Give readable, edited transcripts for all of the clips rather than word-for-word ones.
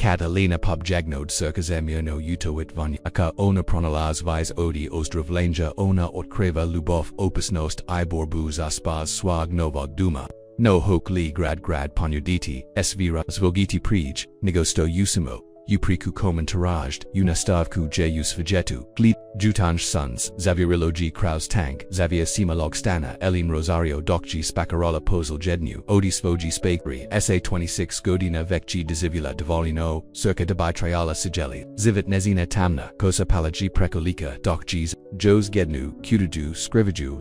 Catalina pobjagnod circa zemierno utowit voćnjaka ona pronalaz vis odi ozdravljenja ona otkreva ljubov opasnost I borbu za spas swag novog duma. No hoc li grad ponuditi, svira zvogiti prij, negosto usimo. Upriku komentarajed, unastavku je usvijetu, glit, jutanj sons, zavirilog kraus tank, zavia simalog stana, elin rosario dokji spacarola posel jednu, odi svoji spakri, sa26 godina vekji dizivula devolino, circa debi triala sigeli, zivit nezina tamna, kosa palagi prekolika, dokjis, jos gednu, kutudu,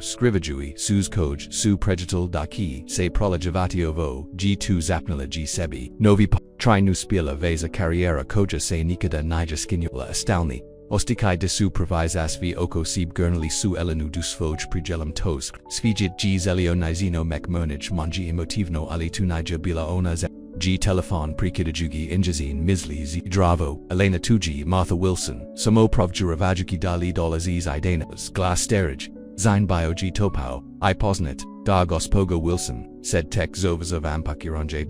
skrivajui, sus koj, su pregital daki, se prolajavatiovo, g2 zapnala g sebi, novi Trinu spila veza carriera koja se ikada nija skinula estalni. Ostikai de su provisas vi oko sib gurnali su elenu dus foj prigelam tosk. Svijit g zelio nizino mek mernij manji emotivno ali tu nija bila ona g telefon prekidajugi injazin misli z dravo, Elena tuji Martha Wilson, samo provjuravajuki dali dolaziz idenas, glass sterage, zine bio g topao, I posnet, da gospogo Wilson, said tek zovazov ampakironje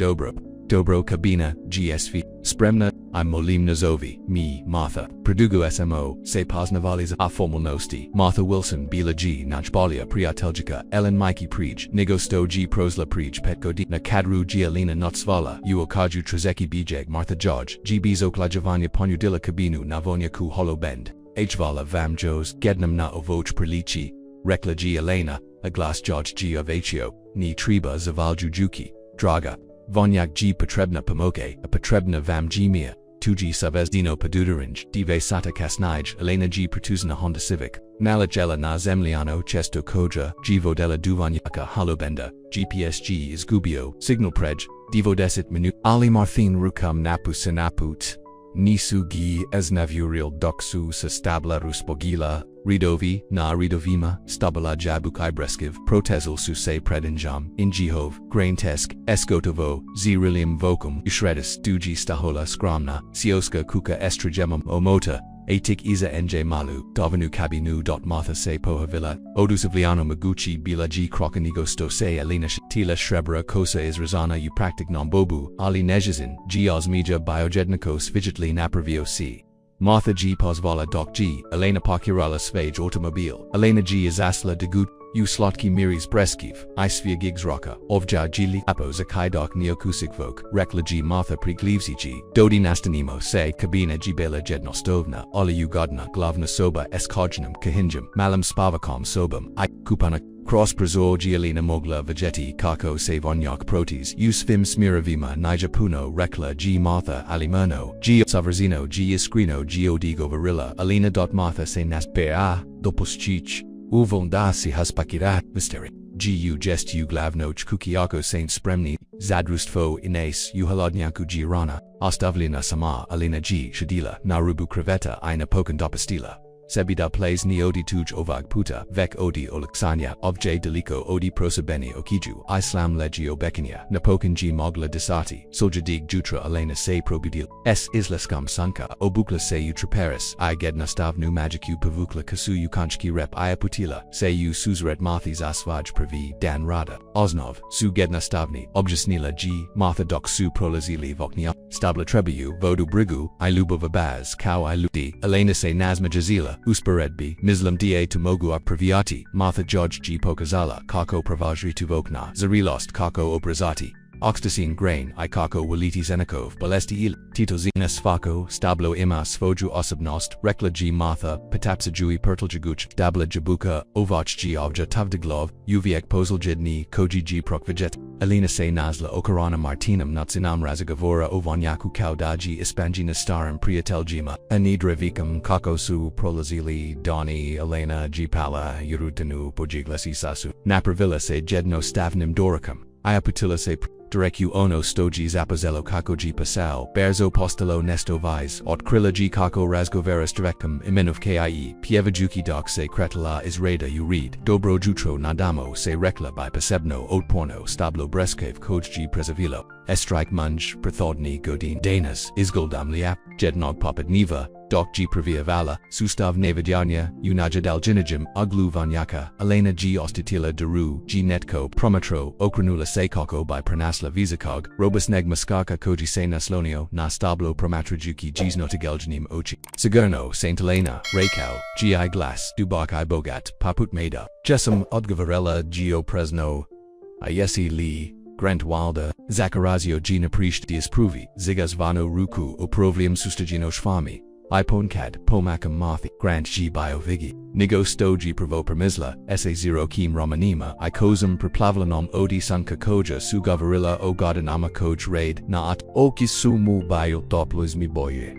Dobro kabina, GSV, spremna, I molim nazovi, mi, Martha, Produgu SMO, se poznavaliza a formalnosti, Martha Wilson, bila G, nachbalia priateljika, Ellen Mikey prij, negosto G prosla prij petko na kadru G alina notsvala, uokaju trzeki bijeg Martha George, G bizoklajavanya ponudila kabinu na voćnjaku holobend, hvala vam jos, gednam na ovoj prilici, rekla G Elena, a glas George G ovachio, ni treba zavaljujuki, draga. Voćnjak G potrebna pomoke, a potrebna vam G-mia, tuji savezdino podudarinj, dive sata kasnij, Elena G pretuzna Honda Civic, nalajela na zemliano chesto koja, G vodela du voćnjaka holobenda, GPS G izgubio, signal prej, divodesit menu, ali Marthin rukam napu sinaput, nisu G esnavuril doksu sa stabla ruspogila, Ridovi, na ridovima, stabila jabuk ibreskiv, protezil su se predinjam, injihov, graintesk, eskotovo, zirilim vokum, ushredis duji stahola skramna, sioska kuka estragemum omota, atik iza nj malu, dovenu kabinu. Martha se pohavila, odusavliano maguchi bila g krokanigosto se elina tila shrebra kosa izrazana upraktik nombobu, ali nejazin, g osmija biojednikos fidgetly napravio c. Martha G pozvala dok G, Elena pokirala svaj automobil, Elena G izasla degut, u slotki miris breskiv, I svia gigs roka, ovja G apo zakai dok neokusikvok, rekla G Martha priglivzi G, dodi nastanimo se kabina G bela jednostovna, oli ugodna glavna soba eskojnum kahinjum, malam spavakom sobam, I kupana. Cross prazor Gialina mogla vegeti kako se voćnjak protis, us fim smiravima nija puno rekla G Martha alimerno, G savrzino G iskrino G odigo varilla, Alina. Martha se nas pa, dopuschich, uvolda si haspakirat, misteri. G u jest u glavnoch kukiako saint spremni, zadrustvo ines u holodnjaku G rana, ostavlina sama Alina G shadila, narubu kreveta ina poken dopastila. Sebida plays neodi tuj ovag puta, vek odi olaksanya, obj deliko odi prosabeni okiju, islam legio bekinia, napokan G mogla desati, soljadig jutra Elena se probudil, s islaskam sanka, obukla se utraperis, I gednastavnu magiku pavukla kasu ukanchki rep iaputila, se u suzret mathis asvaj pravi, dan rada, osnov, su gednastavni, objasnila G, Martha dok su prolazili voknia, stabla trebiu, vodu brigu, I lubavabaz, kao I ludi, Elena se nazma jazila, usparedbi, mislam da tumogu praviati, Martha George G pokazala, kako pravajri tuvokna, zarilost kako obrazati, oxtacine grain, I kako waliti zenakov, balesti il, titozina sfako, stablo ima svoju osobnost, rekla G Martha, patapsajui pertljaguch, dabla jabuka, ovach G ovja tavdeglov, uviek pozeljidni, koji G prokvajet, Elena se nazla okarana martinam natsinam razagavora o voćnjaku kao daji ispanjina staram priateljima, anidrevikam kako su prolazili doni Elena G pala yurutanu pojiglasi sasu, napravila se jedno stavnim dorikam, iaputila se Direku ono stoji zapazelo kako G pasao, berzo postelo nesto vise, otkrila G kako razgoveras direktum imenov kie, pievajuki dok se kretala izreda urid, dobro jutro nadamo se rekla by posebno odporno stablo breskev koj G prezavilo, estrike munj, prethodni godin danas, izgoldam liap. jednog popedniva, dok G pravia vala, sustav navidyanya, unajadalginajim, uglu voćnjaka, Elena G ostitila daru, G netko, prometro, okranula sekoko by pranasla vizakog, robusneg maskaka koji se naslonio, na stablo promatrajuki G's notigeljanim ochi. Sigurno, Saint Elena, rekao, Gi glas, dubak I bogat, paput mada, jesum odgovarela Gio presno. Ayesi li. Grant Wilder, Zacharazio Gina Priest dias pruvi, zigas vano ruku oprovlium sustagino shvami, iponcad, pomacum marthi, Grant G biovigi, nigo stogi provo permisla, sa0 kim romanima, icosum preplavlanom odi sanka koja sugavarilla o godanama koj raid, naat, oki sumu bio toplos mi boye.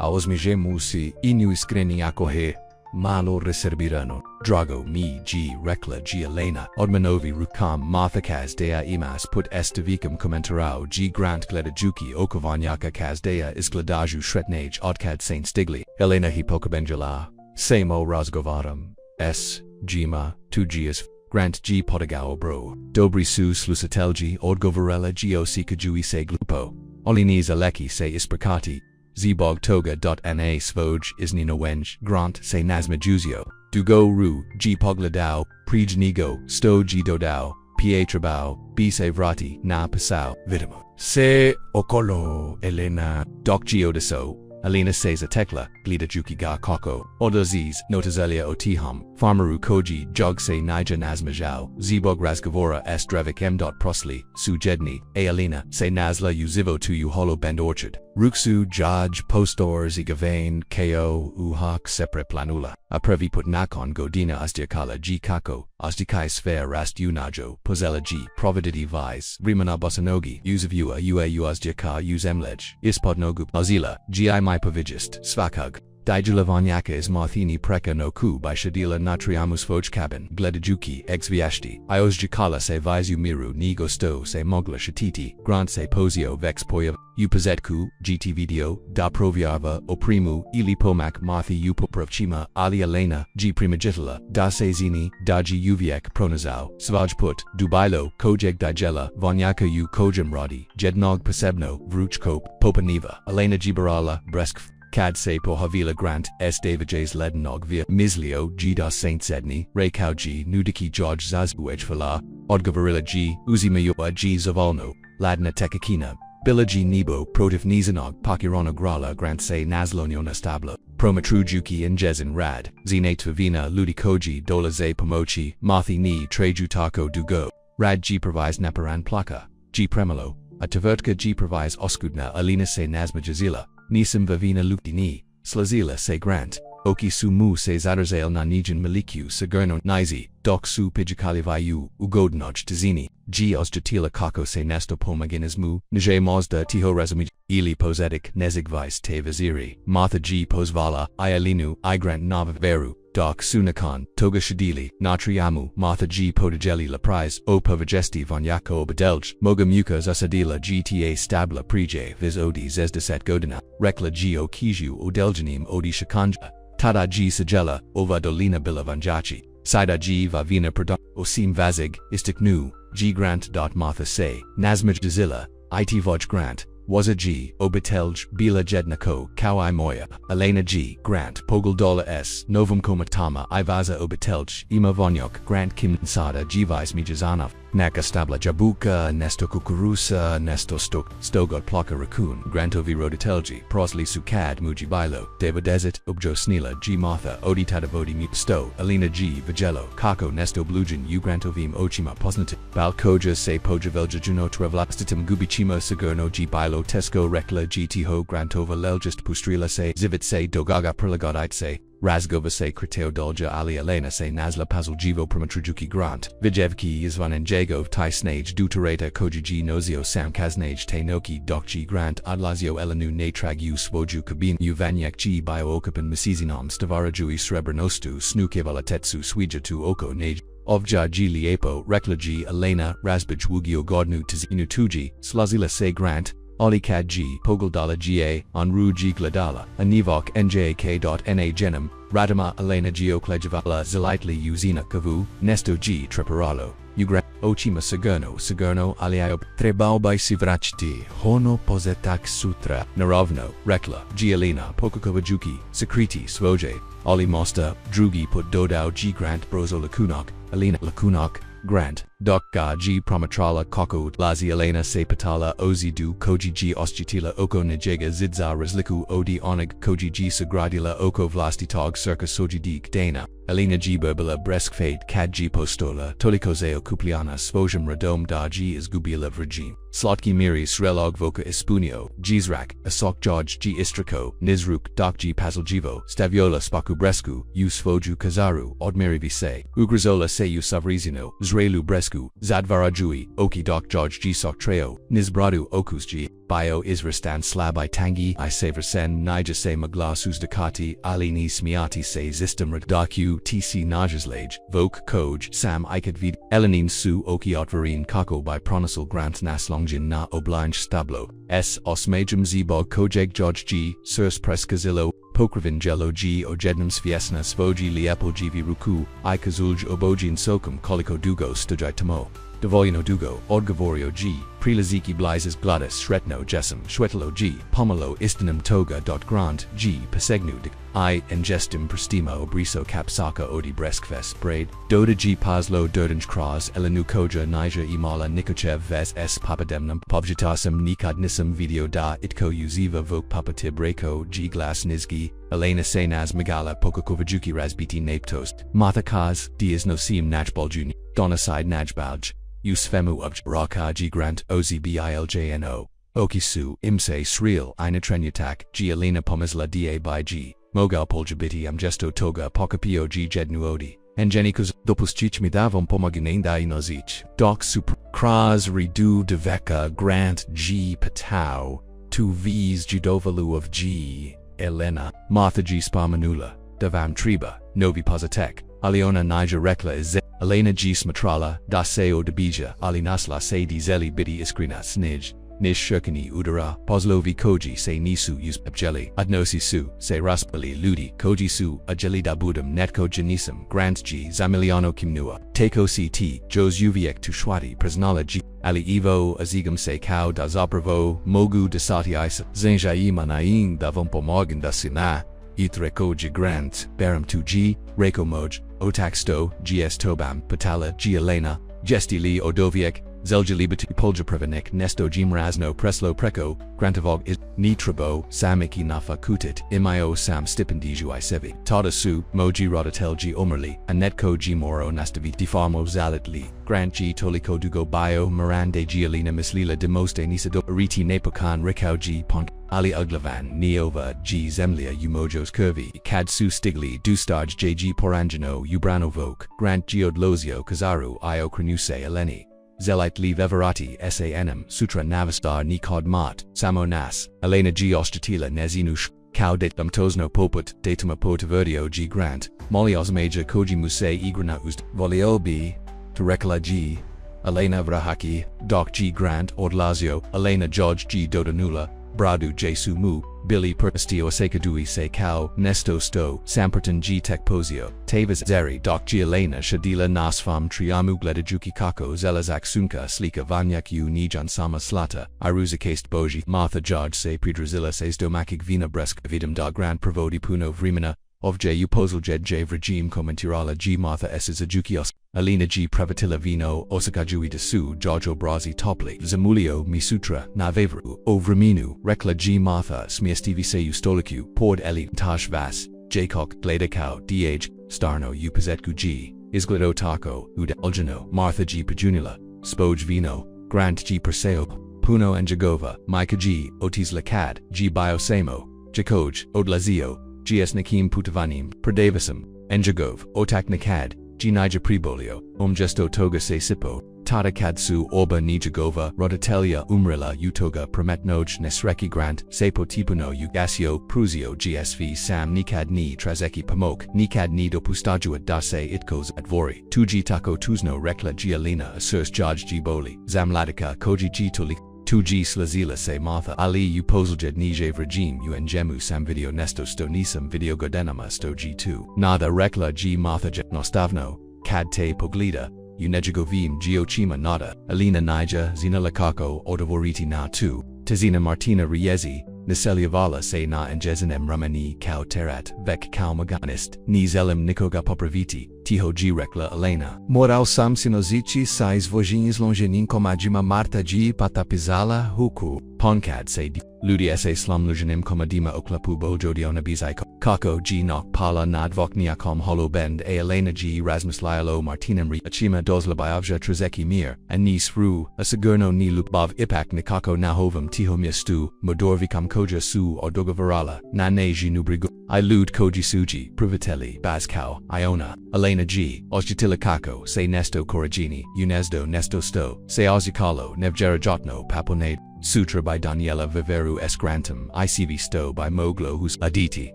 Aos mi gemusi, inu iskreni akohe, malo reservirano, drago mi G rekla G Elena, odmanovi rukam mathakaz dea imas put estavikam komentarao G Grant gledajuki okovanyaka kazdea iskladaju shretnage odkad Saint Stigli, Elena hipokabenjala, samo razgovaram, s. Gima, tu Gias, Grant G podagao bro, dobri su slusatelji odgovarela Giosi kajui se glupo, olinis aleki se isprakati, Zbog toga.na svoj isnino wenj, Grant se nazmajuzio, dugo ru, G pogladao, prijnigo, sto G dodao, pietrabao, b se vrati, na pasao, vidimo. Se okolo, Elena, doc geodaso, Elena se za tekla, glidajuki ga koko, odoziz, notazelia otiham, farmaru koji, jog se nija nazmajao, zbog razgovora s drevik m. Prosli, su jedni, Elena, se nazla uzivo tu u holo bend orchard. Ruksu jaj postors igavain ko uhak sepre planula. A previ put nakon godina asdiakala G kako, asdikai sfer rast unajo, pozela G, providity vise, rimana bosanogi, uzavua ua asdiaka uzemlej, ispodnogu, azila, Gi my pavigist, svakug. Dijula voćnjaka is marthini preka no ku by shadila natriamus voj cabin, gledajuki, exviashti, iosjikala se vizu miru ni gosto se mogla shatiti, grant se posio vex poyav, upazetku, gt vidio, da proviava, oprimu, ili pomak marthi upopravchima, ali Elena, G primagitala, da se zini, da G uviek pronazao, svajput, dubailo, kojeg dijela, voćnjaka u kojem radi, jednog posebno, vruchkop, popaniva, Elena gibarala, breskv. Kad se pohavila Grant, s Davidj's ledenog via mislio G da Saint Sedni, rekao G nudiki George zazbuej fala, odgovarila G, uzimayua G zavolno, ladna tekakina, bila G nebo protiv nizanog pakirona grala Grant se nazlonio nastablo, promatrujuki injezin rad, zine tvina ludikoji dola ze pomochi, mathi ni trejutako dugo, rad G provis naparan plaka, G premilo, a tvertka G provis oskudna alina se nazmajazila. Nisam vavina luktini, slazila se Grant, oki su mu se zadarzale na nijin maliku sigurno nizi, dok su pijakalivayu, ugodnoj tazini, G osjatila kako se nesto pomaginizmu, nije mozda tiho razumij, ili pozetic nezigvice te viziri, Martha G pozvala, ialinu, Grant nava veru, dok sunakan, toga shadili, natriamu, Martha G podajeli la prize, o povagesti voćnjaka obadelj, moga muka zasadila gta stabla prije viz odi zezdeset godina, rekla G o kiju odeljanim odi shakanja, tada G sajela, ova dolina bila vanjachi, sida G va vina product, osim vazig, istiknu, G Grant. Martha se, nazmaj dazila, it voj Grant. Waza G, obitelj, bila jednako, kawai moya, Elena G, Grant, pogoldola s, novum komatama, ivaza obitelj, ima voćnjak, Grant kim sada gvis mijazanov, naka stabla jabuka, nesto kukurusa, nesto stogot plaka rakun, Grantovi roditelji, prosli sukad muji bilo, devodezit, ubjo snila G Martha, odi tadavodi mu sto, Elena G, vigelo, kako nesto blujin u Grantovim ochima posnati, balkoja se pojavelja juno trevlapstitim gubichima sigurno G bilo Tesco rekla gtho Grantova leljist pustrila se zivit se dogaga prilagodite se razgova se kriteo dolja ali Elena se nazla puzzle jivo primatrajuki Grant vijevki izvan njegov taj snage dutareta kojiji nozio sam kaznage te noki dok G Grant adlazio elenu natrag u svoju kabin u vanjak G bio okapan misizinom stavarajui srebrnostu snukevala tetsu swijatu oko nage Ovja G liepo rekla G Elena razbij wugio godnu tazinu tuji slazila se Grant Olikad G Pogoldala Ga Onru G Gladala Anivok njk.na Genem Radama Elena Geoklejvala Zalitli Uzina Kavu Nesto G Treparalo Ugra Ochima Sagerno aliayo Trebao by Sivrachti Hono Pozetak Sutra Naravno Rekla Gialina Pokakovajuki Sakriti Svoje Ali Mosta Drugi Put Dodao G Grant Brozo Lakunok Alina Lakunok Grant Dokka G Promatrala Koko Lazi Elena Sepatala Ozidu Koji G Ostitila Oko Nijega Zidza Razliku Odi Onig Koji G Sagradila Oko Vlastitog Circa Soji Dik Dana Elena G Burbila Breskfade Kad G Postola Tolikozeo Kupliana Svojum Radom Da G Izgubila Virgin Slotki Miri Srelog Voka Espunio Gizrak Asok George G Istrako Nizruk Dok G Pazaljivo Staviola Spaku Bresku U Svoju Kazaru Odmiri Vise Ugrazola Seyu Savrizino Zrelu Bresku Zadvarajui Oki Dok George G Sok Treo Nizbradu Okus G Bio Izristan Slabi Tangi I Saversen Nija Se Maglasus Dakati Alini Smiati Se Zistem Daku TC Najaslage Voke Koj Sam Ikad Vid Elenine Su Oki Otvarine Kako by Pronosal Grant Naslongjin Na Oblange Stablo S Osmajum Zebog Kojeg George G Sirs Preskazillo Pokravin Jello G Ojednum Sviesna Svoji Liepo Gvi Ruku I Kazulj Obojin Sokum Koliko Dugo Stujai Tamo Devoyino Dugo Odgavorio G Prilaziki Blizes Gladys Shretno Jesum Shwetalo G Pomelo Istanum Toga. Grant G Pesegnu I Ingestum Prestimo Obriso Kapsaka Odi Breskfest Braid Doda G Pazlo Durdanj Kras Elenu Koja Niger Imala Nikochev Ves S Papademnum Povjitasum Nikadnisum Video Da Itko Uziva Vok Papatib Reko G Glass Nizgi Elena Senaz Megala Pokakovajuki Razbiti Napetost Mathakaz Diaz Nosim Najbaljuni Donaside Najbalj Usfemu Ubj Raka G Grant Ozbiljno Okisu Imse Sril Inatrenutak G Elena Pomizla Da by G Mogal Poljabiti Amgesto Toga Pokapio G Jednuodi Engenikus Dopuschich Midavom Pomaginenda Inozich Doc Super Kras Redu Deveka Grant G Patau 2 V's Judovalu of G Elena Martha G Spamanula Davam Triba Novi Pozitek Aliona Niger Rekla is Elena G Smatrala Daseo Debija Ali Nasla Se Dizeli Bidi Iskrina Snij Nish Shirkani Udara Pozlovi Koji Se Nisu Use Abjeli Adnosi Su Se Raspali Ludi Koji Su Ajeli Dabudum Netko Janisum Grant G Zamiliano Kimnua Tako CT Jos Uviek Tushwati Presnala G Ali Evo Azigam Se Kao da Zabravo Mogu Desati Isa Zenjai Manain Davompo Morgan da Sina Itreko G Grant Baram 2G Reko Moj Otak Sto GS Tobam Patala G Elena Gestili Odoviek Zeljalibati Poljaprevenik Nesto Jimrazno Preslo Preko Grantavog is Nitrabo Samiki Nafa Kutit Imio Sam Stipendiju Isevi Tada Su Moji Rodatel G Omerli Anetko G Moro Nastavi Difamo Zalitli Grant G Toliko Dugo Bio Mirande G Alina Mislila Demoste Nisado Ariti Napokan Rekao G Pont Ali Uglavan Neova G Zemlia Umojos Curvy Kad Su Stigli Dustarj JG Porangino Ubrano Voke Grant G Odlozio Kazaru Io Kranuse Eleni Zelite Li Veverati Sanm Sutra Navastar Nikod Mat Samo Nas Elena G Ostatila Nezinush Kao Datum Tosno Poput Datuma Portaverdio G Grant Molios Major Koji Muse Igrana Ust Volio B Terekala G Elena Vrahaki Doc G Grant Ordlazio Elena George G Dodanula Bradu Jesu Mu Billy Perstio Sekadui Se Kao Nesto Sto Samperton G Tekposio Tavas Zeri Doc G Elena Shadila Nasfam Triamu Gledajuki Kako Zelazak Sunka Slika Vanyak U Nijan Sama Slata Iruzakaste Boji Martha George Se Pridrazilla Se Stomakik Vina Bresk Vidum da Grant Pravodi Puno Vrimina of J Upozl Jed J Regime Commentirala G Martha S Zajukios Alina G Pravatilla Vino Osakajui Desu Giorgio Brazi Topli Zamulio Misutra Navevru Ovraminu Rekla G Martha Smiestivi Se Ustoliku Pord Eli Tash Vas Jacob Gladakau DH Starno Upazetku G Isgledo Taco Uda Uljano Martha G Pajunila Spoj Vino Grant G Perseo Puno and Jagova Micah G Otis Lakad G Biosamo Jakoj Odlazio GS Nakim Putavanim Pradavasam Enjagov Otak Nakad G Nija Pribolio Gesto Toga Se Sipo Tata Kadsu Orba Nijagova Rodatelia Umrila Utoga Prometnoj Nesreki Grant Sepo Tipuno Ugasio Pruzio GSV Sam Nikad Ni Trazeki Pamok Nikad Ni Dopustajua Dase Itkos Advori 2G Tako Tuzno Rekla G Alina Asurs Jaj G Boli Zamladika Koji G Tuli 2G Slazila Se Martha Ali Upozljed Nijev Regime Ungemu Sam Video Nesto Sto Nisam Video Godenama Sto G2 Nada Rekla G Martha Jet Nostavno Kad Te Poglida unejigovim geochima nada, Alina Nija, Zina Lakako, Odavoriti na tu, Tazina Martina Riezi, Niseliavala se na Anjezanem Ramani Kau Terat, Vek Kau Maganist, Nizelem Nikoga Popraviti, Tiho Girekla Elena. Moral sam sinozici sais vojins longenin komajima Marta G patapizala huku, Ponkad se di, Ludi se slum lujanim komadima oklapu bojodiona bizaiko, Kako G nok pala nadvokniakom holobend a Elena G Rasmus Lialo Martinem Ri Achima dozlabayavja Trezeki Mir, and Nis Ru, a Sagurno ni Lupbav Ipak Nikako Nahovum Tiho Miastu, Modorvikam Koja Su or Dogavarala, Naneji Nubrigu. I lud Koji Suji, Privatelli, Bazkau, Iona, Elena G, Ojitilikako, Se Nesto Coragini, Unesdo Nesto Sto, Se Ozikalo, Nevjerajotno, Paponade, Sutra by Daniela Viveru Esgrantum, ICV Sto by Moglo Hus Aditi,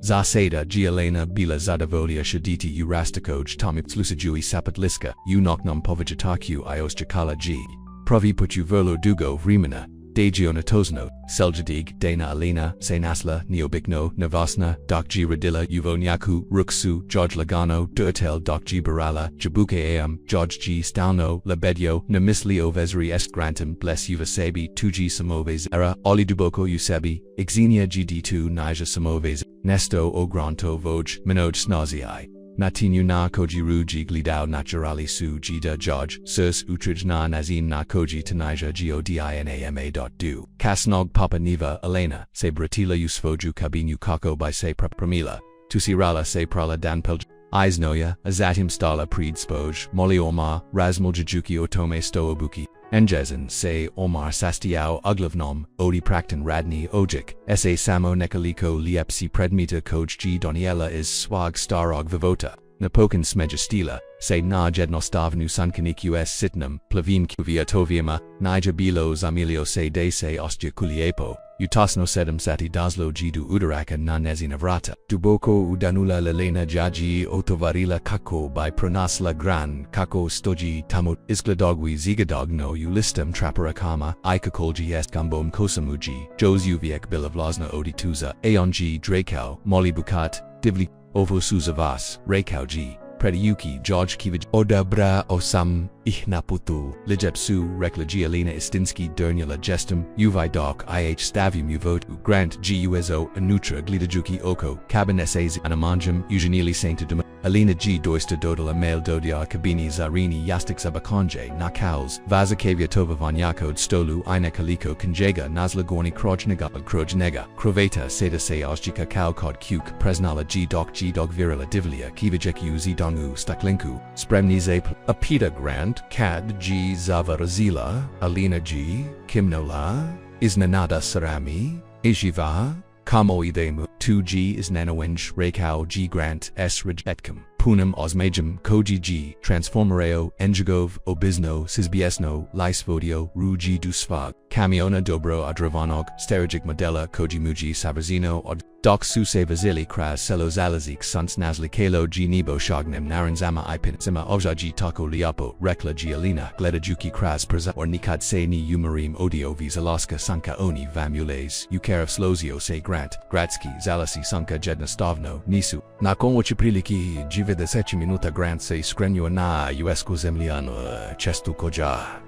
Zaseda G Elena Bila Zadavolia Shaditi Urastakoj Tommy Tlusajui Sapatliska, Unoknum Povajataku Ios Jakala G. Pravi Putu Verlo Dugo Vrimana, Dejio Natosno, Seljadig, Dana Alina, Sainasla, Neobikno, Navasna, Dokji Radilla, Uvonyaku, Ruksu, George Lagano, Durtel, Dokji Barala, Jabuke Am, George G. Stalno, Lebedio, Namisli Ovezri Est Grantum, Bless Uvasebi, Tuji Samoves Era, Oli Duboko Usebi, Xenia GD2 Nija Samoves, Nesto Ogranto Voj, Minoj Snaziai. Natinu na koji ruji glidao naturali su jida George, Surs utrij na nazin na koji tanija godinama.do. Kasnog papa niva Elena, se bratila usvoju kabinu kako by se pramila, tusirala se prala danpelj. Iznoya, azatim stala predspoj, moli omar, razmul jajuki otome stoobuki. Enjezen se Omar Sastiao Uglavnom, Odi Praktan Radni Ojik, Sa Samo Nekaliko Liepsi Predmita Koj G Doniela is Swag Starog Vivota, Napokan Smejastila, se na Jednostavnu Sunkanik US Sitnum, Plavim Kuvia Toviema, Nija Bilo Zamilio se de se Ostia Kuliepo. Utasno sedem sati dazlo jidu udaraka na nezinavrata. Duboko udanula lelena jaji otovarila kako by pronasla gran kako stoji tamut izgladogwi zigadogno ulistem traparakama ikakolji est gambom kosamuji jos uviek bilavlazna odituza aonji drakau moli bukat divli ovo suzavas rekao g. Prediyuki George Kivij Odabra Osam Ihnaputu Lijepsu Reklaji Alina Istinski Dernula Gestum Uvi Doc IH Stavium Uvotu Grant G Uezo Anutra Glidajuki Oko Cabineses Anamanjum Eugenili Saintadum Alina G Doista Dodala Mail Dodia Kabini Zarini Yastik Zabakonje Nakals Vazakavia Tova Vanyakod Stolu Ina Kaliko Kanjega Nazla Gorni Krojnega Krojnega Kroveta Seda Se Osjika Kao Kod Kuk Presnala G Doc Virila Divlia Kivijeki Uzi Dongu Staklinku Spremnize Apita Grant Kad G Zavarazila Alina G Kimnola Isnanada Sarami Ijiva Kamo Idemu 2G is Nanowinj Rekao G Grant S Rejetkum Punam Osmajum Koji G Transformereo Engigov Obizno Sisbiesno Lisvodio Ruji Dusvag Kamiona Dobro Adravanog Sterajik Modela Koji Muji Savazino Od Doc Suse Vasili Kraz Selo Zalazik Suns Nazli Kalo G Nebo Shagnem Naranzama Ipin Zima Ovjaji Tako Liapo Rekla G Alina Gledajuki Kraz Perza or Nikad Se Ni Umarim Odio Vizalaska Sanka Oni Vamules Ukarov Slozio Se Grant Gratsky Zalasi Sanka Jednastavno Nisu Nakon Ochipriliki Jive 10 minuta Grant Se Skrenio na Uesco Zemliano Chestu Koja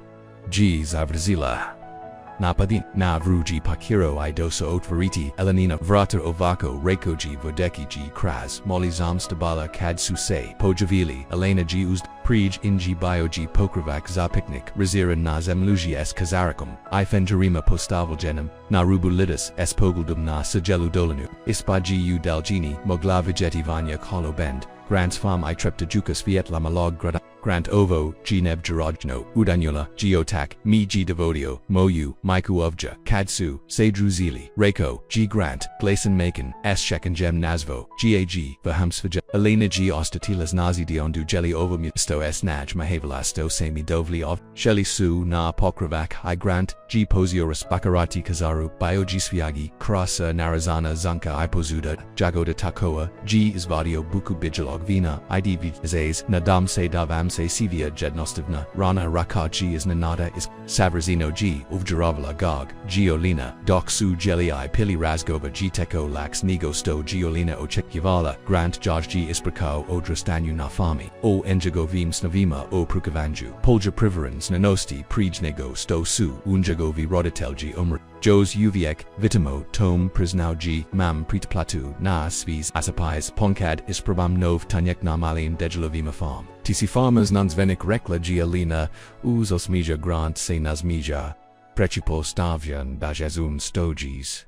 G Zavrzila Napadin, na vruji pakiro idosa otvariti, elenina vrata ovako rekoji vodeki g kraz, moli zamstabala kad suse, pojavili, elena g uzd, prij inji bioji pokravak za picnic, razira na zemluji es kazarakum, ifenjarima postavalgenem, na rubulidis es poguldum na sajelu dolanu, ispaji u dalgini, mogla vegeti vanya kolo bend, grants fam I treptajukas viet la malog grada. Grant Ovo, G Neb Jarojno, Udanula, Geotak, Mi G Devodio, Moyu, Maiku Ovja, Kadsu, Sedruzili, Reiko, G Grant, Glason Macon, S Shekanjem Nazvo, GAG, Vahamsvaja, Elena G Ostatilas Nazi Diondu Jelly Ovo Musto S Naj Mahavelasto Semi Dovli Ov, Shelly Su Na Pokravak, I Grant, G Pozioris Bakarati Kazaru, Biogi Sviagi, Krasa Narazana Zanka Ipozuda, Jagoda Takoa, G Isvadio Buku Bijalog Vina, IDV Azaz, Nadam Se Davam Se Sivia Jednostivna, Rana Rakachi is Nanada is Savrazino G Uvjaravala Gog, Giolina, Doksu Jelly I Pili Razgova G Teko Lax Nigo Sto Giolina Ochekyavala, Grant George g isprakao o drastanyu na fami, o enjagovim snavima o prukavanju, polja priverans nanosti prijnego sto su, unjagovi roditelji umr, jos uviek, vitamo, tom prisnauji, mam pritplatu, na svis asapais, ponkad isprabam nov tanyek na malin dejelovima farm. Tisi farmers nunsvenik rekla gialina, uz osmija grant se nazmija, precipo stavjan bajazum stogis.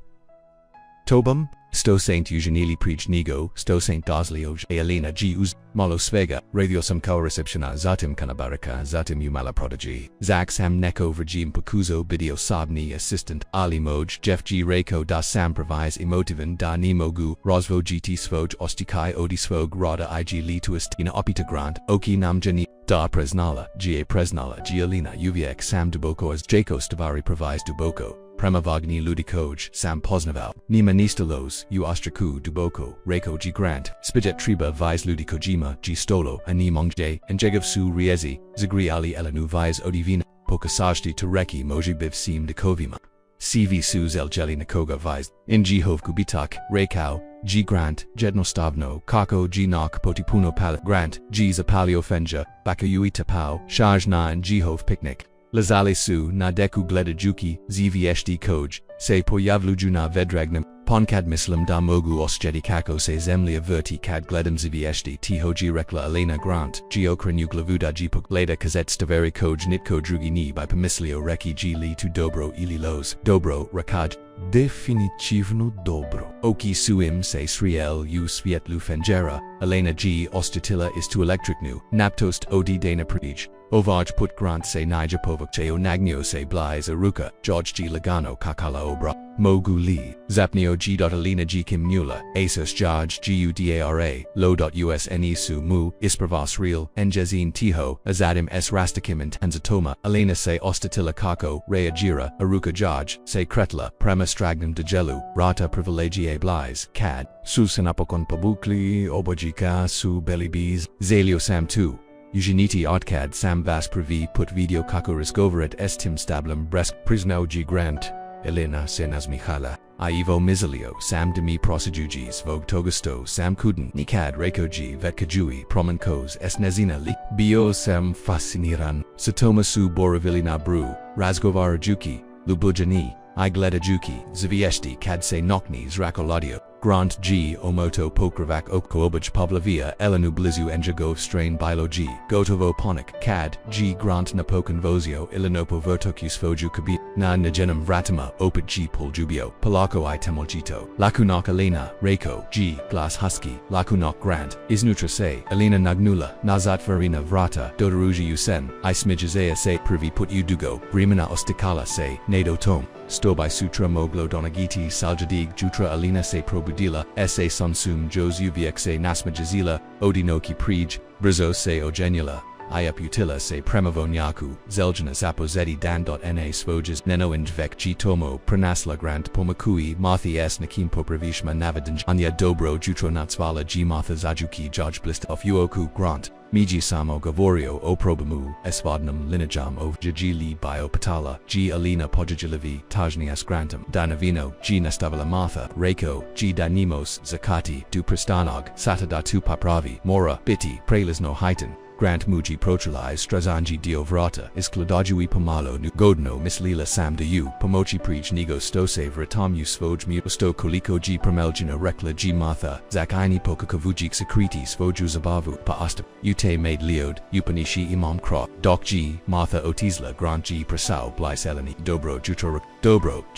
Tobam, sto Saint Eugenili Prijnigo, sto Saint Doslio Alina G uz, Malosvega, radiosam kao receptiona zatim kanabaraka zatim umala prodigy. Zak sam neko vrjim pakuzo bidio sabni assistant, Ali moj Jeff G Rekao da sam provise emotivan da nimogu, rozvo gt svoj ostikai odi svog rada ig lituistina opita grant, oki namjani, da presnala, ga presnala gialina uviek sam duboko as jako stavari provise duboko. Premavagni ludikoj, sam poznaval, nima nistalos, u ostraku duboko, reko g grant, spijet triba vis ludikojima, g stolo, ani mongje, and jegav su riezi, zagri ali elenu vis odivina, pokasajti tureki moji biv sim dikovima. CV sus el jeli nakoga vis, in g hov kubitak, rekao, g grant, jednostavno, kako g nok potipuno palit grant, g zapalio fenja, bakayui tapao, shaj na and g hov picnic. Lazale su na deku gleda juki, zvsd koj, se pojavluju na vedragnam, ponkad mislim da mogu osjedi kako se zemlja verti kad gledam zvsd tihoji rekla Elena Grant, geokrenju glavuda jipuk leda kazet staveri koj nitko drugi ni by pomislio reki g li tu dobro ili los, dobro rakaj, definitivno dobro. Oki suim se sriel u svietlu fengera, Elena g ostatila is tu electricnu, naptost od dana prij. Ovaj put grant se nijapovok cheo nagnio se blais aruka, George g lagano kakala obra, mogu li, zapnio g. Alina g kim nula, asus jaj gudara, lo.usne su mu, ispravas real, enjezin tiho, azadim s rastakim and tanzatoma, Elena se ostatila kako, rea gira, aruka jaj, se kretla, prema stragnum degelu, rata privilegie blais, cad, susanapokon pabukli, obojika su belibis, zalio sam tu. Eugeniti otkad sam vas pravi put video kako razgovorat estim stablem bresk prisnau g grant, Elena se nazmichala, Ivo mizilio sam demi prosedugis vog togasto sam kuden nikad rekoji vetkajui promankos esnezina li, bio sam fasciniran, satoma su boravilina bru, razgovara juki, lubujani, I gleda juki, zviesti kad se nokni zrakoladio. Grant g omoto pokravak okkoobaj pavlavia elenu blizu enjagov strain bilo g gotovo ponik cad g grant napokan vozio ilinopo vertokus foju kabi na najenum vratima opit g poljubio palako I temoljito lakunok Elena Reko g glass husky lakunok grant isnutra se Elena nagnula nazat varina vrata dodaruji usen I smijazea se privi put udugo brimina ostikala se nado tom Stobai sutra moglo donagiti saljadig jutra Elena se probudila se sunsum jos uviek se nasmajazila odinoki prij brizo se ogenula iaputila se voćnjaku zeljana zapozeti dan.na svojas neno injvek g tomo pranasla grant pomakui mathi s nakim popravishma navadanj anya dobro jutro natsvala g matha zajuki jaj blista of uoku grant Miji samo gavorio o probamu, esvodnum linajam o jajili biopatala, g Elena pojajilivi, tajnias grantum, danavino, g nastavala matha, Reko, g danimos, zakati, du pristanog, satadatu papravi, mora, biti, prelizno hitan. Grant muji protralize strazanji diovrata isklodajui pomalo nu godno mislila sam de u pomochi preach nigo sto save ratam u svoj mu sto koliko g prameljina rekla g matha zakaini pokakavujik sekreti svoju zabavu pa asta ute made liod upanishi imam kra dok g matha otizla grant g prasau bliselani dobro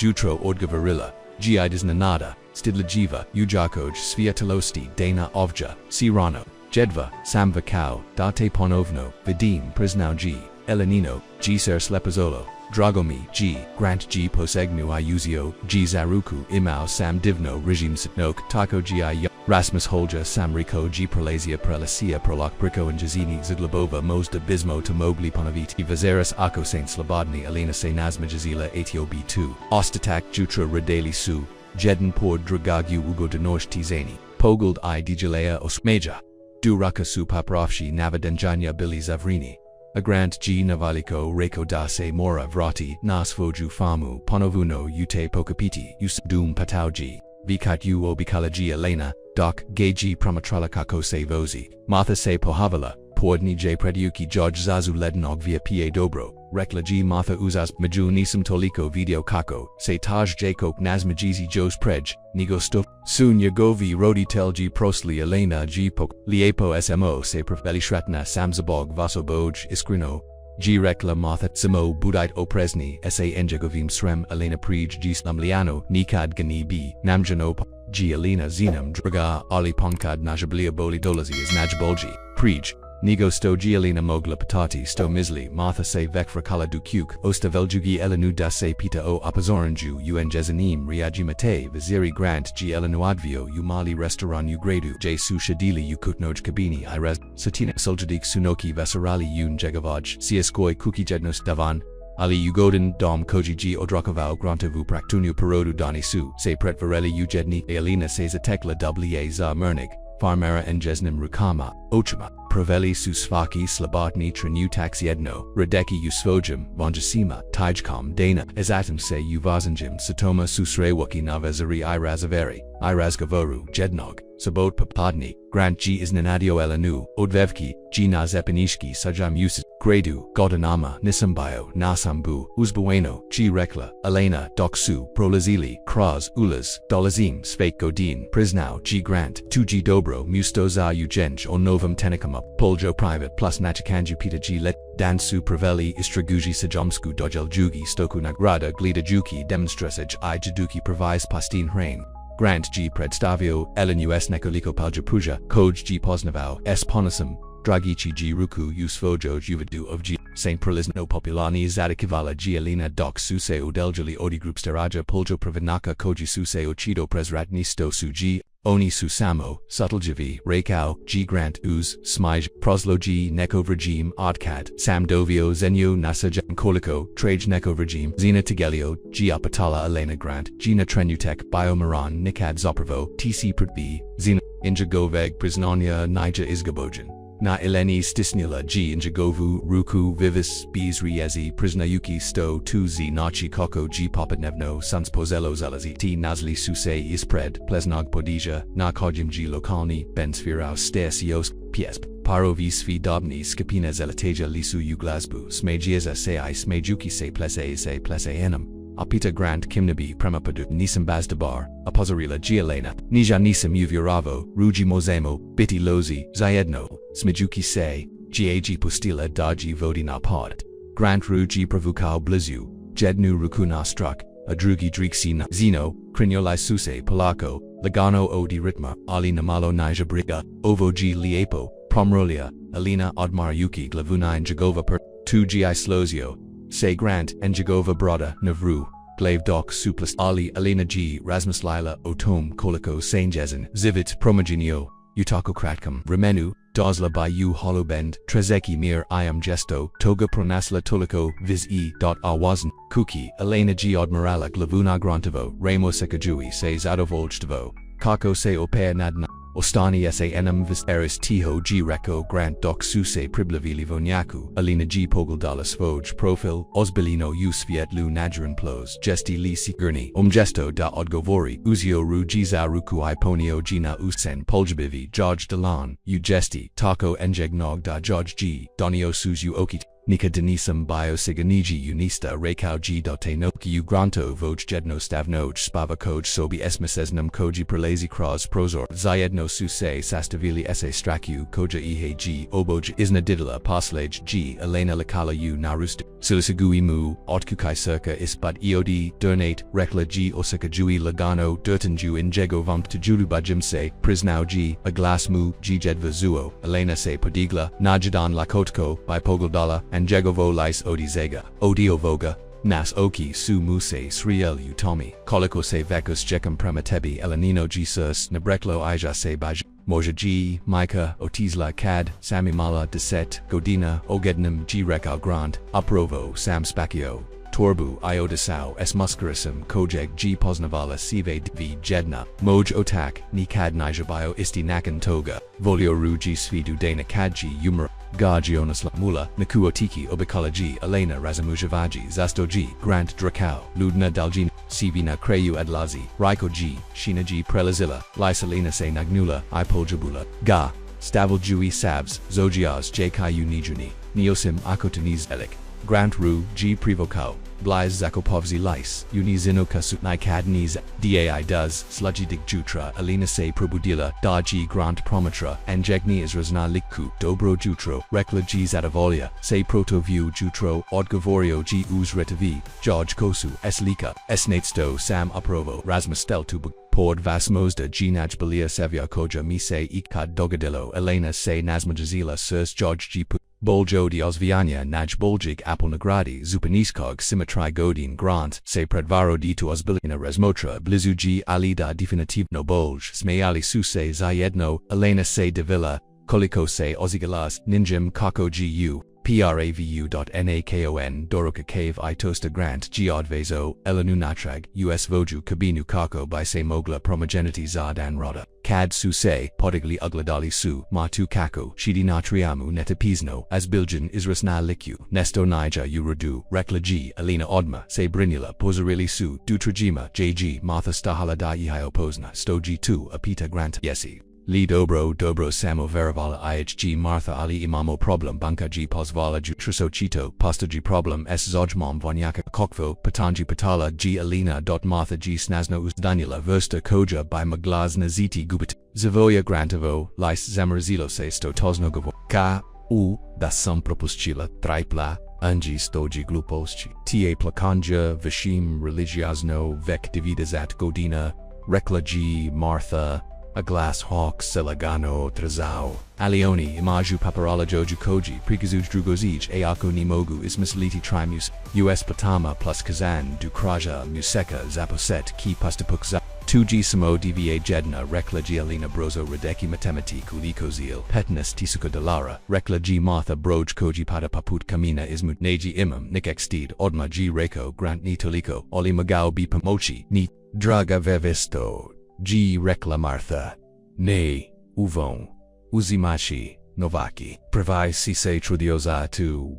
jutro odgavarilla gi diznanada stidla jiva ujakoj sviatalosti dana ovja sirano Jedva, sam vakao, date ponovno, vidim prisnau g, Elenino, g ser slepazolo, dragomi g, grant g posegnu iuzio, g zaruku imao sam divno regime sitnok, tako gi Rasmus Holja sam Riko g prelazia prelasia prolak briko and jazini ziglabova mozda bismo to mogli ponoviti vazeras ako saint slobodni Elena se nazmajazila atiob 2, ostatak jutra radeli su, jeden por dragagu ugo denosh tizani, pogld I dijalea osmeja. Duraka su papravshi navadanjanya bili zavrini. A grant g navaliko Reko da se mora vrati nas foju famu ponovuno ute pokapiti us dum patauji. Vikat u obikala g Elena, Doc, Geji Pramatrala Kako Se Vozi, Martha Se Pohavala, Poordni J Prediuki George Zazu Lednog via Pa Dobro, Rekla G Martha Uzas, Maju Nisam Toliko Video Kako, Se Taj Jacob Nazmajizi Jos Prej, Nigo Stuf, Soon Yagovi Rodi Tel G Prosli Elena G Pok, Liepo Smo Se Praveli Shratna Samzabog Vaso Boj Iskrino, G Rekla Martha Samo Budite Opresni, Sa Enjagovim Srem Elena Prij G Slumliano, Nikad Gani B, Namjano G Elena Zinam Draga Ali Ponkad Najablia Boli Dolazi is Najbolji, Prij. Nigo sto Gialina Mogla Patati sto Misli Martha se Vekfra Kala Dukuk Osta Veljugi Elenu da se Pita o Apazoranju Un Jezanim Riaji Mate Viziri Grant G Elenu Advio Umali Restaurant Ugradu J Su Shadili Ukutnoj Kabini Iraz Satina Suljadik Sunoki Vesarali Un Jegavaj Siaskoi Kuki Jednos Davan Ali Ugodin Dom Koji G Odrakavao Grantavu Praktunu Perodu Dani Su Se Pretvareli Ujedni Elina Se Zatekla Wia Za Mernig Farmera en Jesnim Rukama, Ochama, Praveli Susvaki Slabatni Trinu Taxiedno, Radeki Usvojim, Vonjasima, Tijkom Dana, Ezatim Se Uvazanjim Satoma Susrewaki Navezari Irazaveri, Irazgavoru, Jednog, Sabot Papadni, Grant G Isnanadio Elanu, Odvevki, G Nazepinishki Sajam Usis, Gradu, Godanama, Nisambayo, Nasambu, Uzbueno, G Rekla, Elena, Doksu, Prolazili, Kraz, Ulas, Dolazim, Svek Godin, Prisnau, G Grant, 2G Dobro, Mustoza Ujenj, or Novum Tenikama, Poljo Private plus Nachikanju Pita G Let, Dansu Praveli Istraguji Sajomsku Dojel Jugi Stoku Nagrada Glida Juki Demonstrasaj I Jaduki Provis Pastin Hrain. Grant G Predstavio, Ellen US Nekoliko Paljapuja, Koj G Poznavao, S Ponasum, Dragici G Ruku Usvojo Juvadu of G. St. Prolizno Populani Zadakivala G Alina Doc Suse Udeljali Odi Group Staraja Poljo Pravinaka Koji Suse Ochido Presratni Sto Suji, Oni Susamo, Subtlejavi, Rekao, G Grant Uz, Smij, Proslo G Neko Regime, Oddcat, Samdovio Zenyo Nasajan Koliko, Trage Neko Regime, Zena Tigelio, G Apatala Elena Grant, Gina Trenutek, Biomaran, Nikad Zopravo, TC Pritbi, Zena, Injagoveg Priznania Nija Izgabojan. Na Eleni Stisnila G Injagovu, Ruku, Vivis, Bees Riezi, Priznayuki Sto 2Z Nachi Koko G Popatnevno, Sans Pozelo Zalazi T Nazli Suse Ispred, Plesnog Podija, Na Kodjim G Lokalni, Bensfirao Stasios, PS, Parovi Svi Dobni Skapina Zelateja Lisu Uglazbu, Smejieza Se I Smejuki Se Plese Enam. Apita Grant Kimnabi Premapadu Nisam Bazdabar, Apozarila Gialena, Nija Nisam Uviravo, Ruji Mozemo, Biti Lozi, Zayedno, Smijuki Se, Gag Pustila Daji Vodina Pod. Grant Ruji Pravukao Blizu, Jednu Rukuna Struck, Adrugi Drixina, Zeno, Krinyolai Suse Polako, Lagano Odi Ritma, Ali Namalo Nija Briga, Ovo G Liepo, Promrolia, Alina Odmar Yuki Glavuna and Jagova Per, 2Gi Slozio. Se Grant, Njagova Broda, Navru, Glaive Doc Suplas Ali Alina G, Rasmus Lila, Otom, Koliko Sainjezen, Zivit, Promogenio, Utako Kratkam, Remenu, Dosla by U Holobend, Trezeki Mir Iam Gesto, Toga Pronasla Toliko, Viz E. Awazn, Kuki, Elena G Odmirala Glavuna Grantovo, Ramo Sekajui Se Zadovoljstvo, Kako Se Opea Nadna. Ostani Sanm vis eris tiho G Rekao Grant Doc Suse Priblavili Voćnjaku, Alina G Pogoldala Svoj Profil, Ozbilino Usvietlu Najaran Plos, Gesti Li Sigurni, Gesto da Odgovori, Uzio Ru Giza Ruku Iponio Gina Usen Poljabivi, George Delan, Ugesti, Taco Njegnog da George G, Donio Suzu Okit. Nika Denisam Bio Siganiji Unista Rekao G. Noki Ugranto Voj Jedno Stavnoj Spava Koj Sobi Esmesesnam Koji Prelazi Kraz Prozor Zayedno Suse Sastavili Ese Straku Koja Ihe G. Oboj Isna Didala Paslage G. Elena Lakala U Narusta Silisagui Mu Otkukai Circa Ispat Eod Dernate Rekla G. Osaka Jui Lagano Durtanju Injego Vump to Julubajim Se Prisnau G. Aglas Mu G. Jedva Zuo Elena Se Podigla Najadan Lakotko by Pogoldala and Jegovo Lais Odizega, Odiovoga, Nas Oki Su Muse Sriel Utomi, Koliko Se Vekos Jekam Prematebi Elenino G Sus Nabreklo Ija Se Baj, Moja G, Micah, Otizla Cad, Samimala Deset, Godina, Ogednum G Rekao Grant, Uprovo, Sam Spakio, Torbu, Iodisau, S Muscarisum, Kojeg G Poznavala Sive V Jedna, Moj Otak, Nikad Nijabio Isti Nakan Toga, Volio Ru G Svidu Dana Kadji Umar. Gagionas Mula, Nakuotiki Obikala G, Elena Razamujavaji, Zasto G, Grant Drakao, Ludna Daljin. Sivina Kreyu Adlazi, Raiko G, Shina G Prelazilla, Lysalina Se Nagnula, Ipoljabula, Ga, Stavil Jui Sabs, Zogias J Kayu Nijuni, Neosim Akotaniz Elik, Grant Ru G Privokau, Blaiz Zakopovzi Lice, Unizino Kasutnai Kadniz, Dai Does, Sludgy Dik Jutra, Alina Se Probudila, Daji Grant Promatra, Anjegni Izrazna Likku, Dobro Jutro, Rekla G Zadavolia, Se Protoview Jutro, Odgavorio G Uzretavi, George Kosu, Eslika, Esnatsto Sam Aprovo, Rasmustel Tubug. Pord Vasmozda Ginaj Balia Sevia Koja Mise Ikad Dogadillo Elena Se Nazmajazila Sirs George G. Boljo Diosviania Naj Boljig Apple Nagradi Zupaniskog Simetri Godin Grant Se Predvaro Ditu Osbilina Resmotra Blizu G Alida Definitivno Bolj Smeali Suse Zayedno Elena Se Devilla Koliko Se Ozigalas Ninjim Kako Gu pravu.nakon Doroka Cave I Tosta Grant Giodvezo Elenu Natrag US Voju Kabinu Kako by Se Mogla Promogenity Zadan Roda Kad Suse Podigli Ugladali Su Matu Kako Shidi Natriamu Netapizno As Biljan Israsna Likyu Nesto Nija Uradu Rekla G Alina Odma Se Brinula Pozarili Su Dutrajima JG Martha Stahala Da Ihio Posna Stoji 2 Apita Grant Yesi Li Dobro Samo Verivala IHG Martha Ali Imamo Problem Banka G Pozvala Jutriso Chito Pasta G Problem S Zojmom Vonyaka Kokvo Patanji Patala G Alina. Martha G Snazno Uzdanila Versta Koja by Maglaz Naziti Gubit Zavoya Grantovo Lice Zamrazilo Se Stotosnogovo Ka U Da Sam Propuscila Tripla Anji Stoji Gluposci Ta Plakanja Vishim Religiazno Vek Dividazat Godina Rekla G Martha A Glass Hawk Selagano Trazao Alioni Imaju Paparala Joju Koji Prikazuj Drugozij Ayako Nimogu Ismisliti Trimus US Patama plus Kazan Dukraja Museka Zaposet Ki Pastapukza 2G Samo DVA Jedna Rekla G Alina Brozo Radeki Matemati Kulikozil Petnus Tisuka Dalara Rekla G Martha Broj Koji Pada Paput Kamina Ismut Neji Imam Nikextid Odma G Reko Grant Ni Toliko Oli Magao B Pamochi Ni Draga Vevisto G Rekla Martha Ne Uvon Uzimachi Novaki Pravai Sise Trudioza tu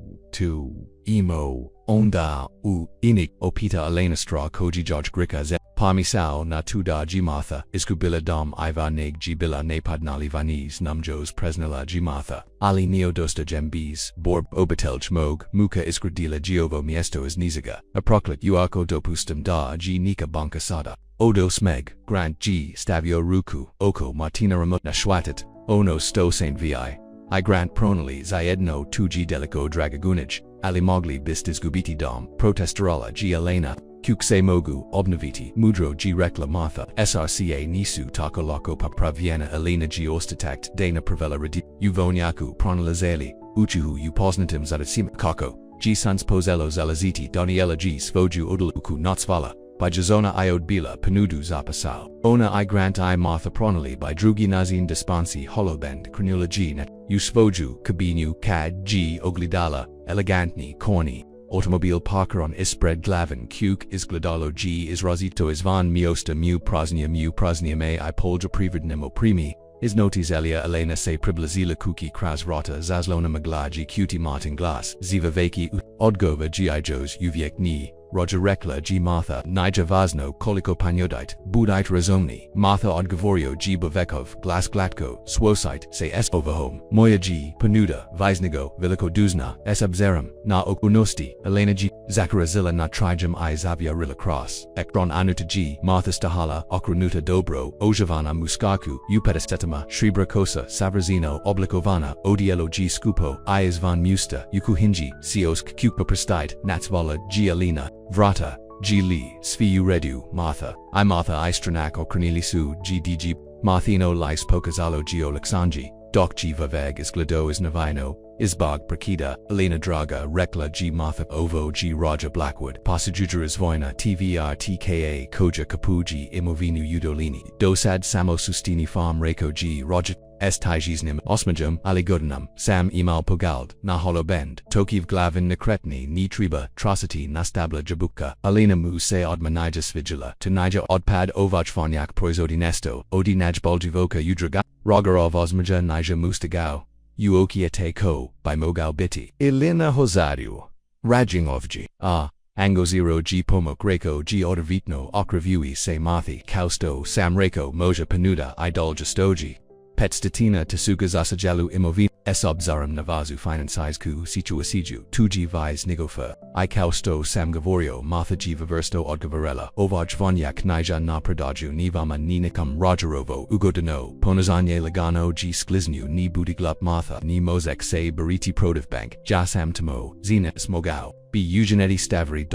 Emo Onda U Inik Opita Elena Straw Koji George Grika Z Pamisao Natuda G Martha Iskubila Dom Iva Neg G Bila Nepadnali Vanis Numjos Presnala G Martha Ali Neodosta Gembis Borb Obatelj Mog Muka Iskradila Giovo Miesto is Nizaga Aproklit Uako Dopustum Da G Nika Bankasada Odo Smeg Grant G Stavio Ruku Oko Martina Ramutna Schwatit Ono Sto Saint Vi I Grant Pronali Zayedno 2G Delico Dragagunij Ali Mogli Bistis Gubiti Dom Protesterola G Elena Kukse Mogu Obnaviti Mudro G Rekla Martha SRCA Nisu Tako Loko Papraviena Elena G Ostatakt Dana Pravela Radi Uvonyaku Pronalazeli Uchuhu Uposnatim Zadasim Kako G Sans Pozello Zalaziti Doniela G Svoju Odaluku Notsvala by Jazona Iod Bila Penudu Zapasal Ona I Grant I Martha Pronali by Drugi Nazin Dispansi Holobend Crenula G Net Usvoju Kabinu Kad G Oglidala Elegantni Corny Automobile Parker on Ispred Glavin Kuk Isgladalo G Izrazito Isvan Miosta Mu Prasnia Me I Polja Prividnemo Primi Isnotis Elia Elena Se Priblazila Kuki Kras Rota Zazlona Maglaji Cutie Martin Glass Ziva Vaki Odgova Gi Jos Uviek Ni Roger Rekla G Martha Nija Vazno Koliko Panyodite Budite Razomni Martha Odgavorio G Bovekov Glas Glatko Swosite Se S Overhome Moya G Panuda Visnigo Veliko Duzna S Abzerum Na Okunosti Elena G Zakharazilla Na Trijam I Zavia Rilla Cross Ekron Anuta G Martha Stahala Okrunuta Dobro Ojavana Muskaku Upedestetama Shribra Kosa Savrazino Oblikovana Odielo G Skupo I Isvan Musta Yukuhinji Siosk Kupo Prestite Natsvala G Alina Vrata, G. Lee, Sviu Redu, Martha, I Martha Istranak o Cornelisu, G. DG, Marthino Lice Pokazalo G. Oleksanji, Doc G. Vaveg Isglado is Navino, Isbog Prakida, Elena Draga, Rekla G. Martha Ovo G. Raja Blackwood, Pasajuja Izvoina, TVR TKA, Koja Kapuji, Imovinu Udolini, Dosad Samo Sustini Farm Reko G. Roger. S. Tajiznim, Osmajum, Aligodinum, Sam Imal Pogald, Naholo Bend, Tokiv Glavin Nekretni, Nitriba, Trosity Nastabla Jabuka, Alina Mu Se Odmanijas Vigila, Tunija Odpad Ovach Vonyak Proizodinesto, Odi Najboljivoka Udraga, Rogarov Osmaja Nija Mustagao, Uokia Te Ko, by Mogal Biti, Elena Hozario, Rajingovji, Ango 0 G Pomok Rekao G Odavitno Okravui Se Mathi Kausto Sam Rekao Moja Panuda Idol Justoji Petstatina Tasuka Zasajalu Imovina Esobzaram Navazu Finansizku Situasiju 2G Vise Nigofa I Kausto Sam Gavorio Martha G Vaversto Odgavarella Ovaj Vonyak Nija Na Pradaju Nivama Ninikam Rogerovo Ugodano Ponazanye Lagano G Skliznu Ni Budiglup Martha Ni Mozek Se Bariti Produvbank Jasam Tamo Zina Smogao B Eugeneti Stavri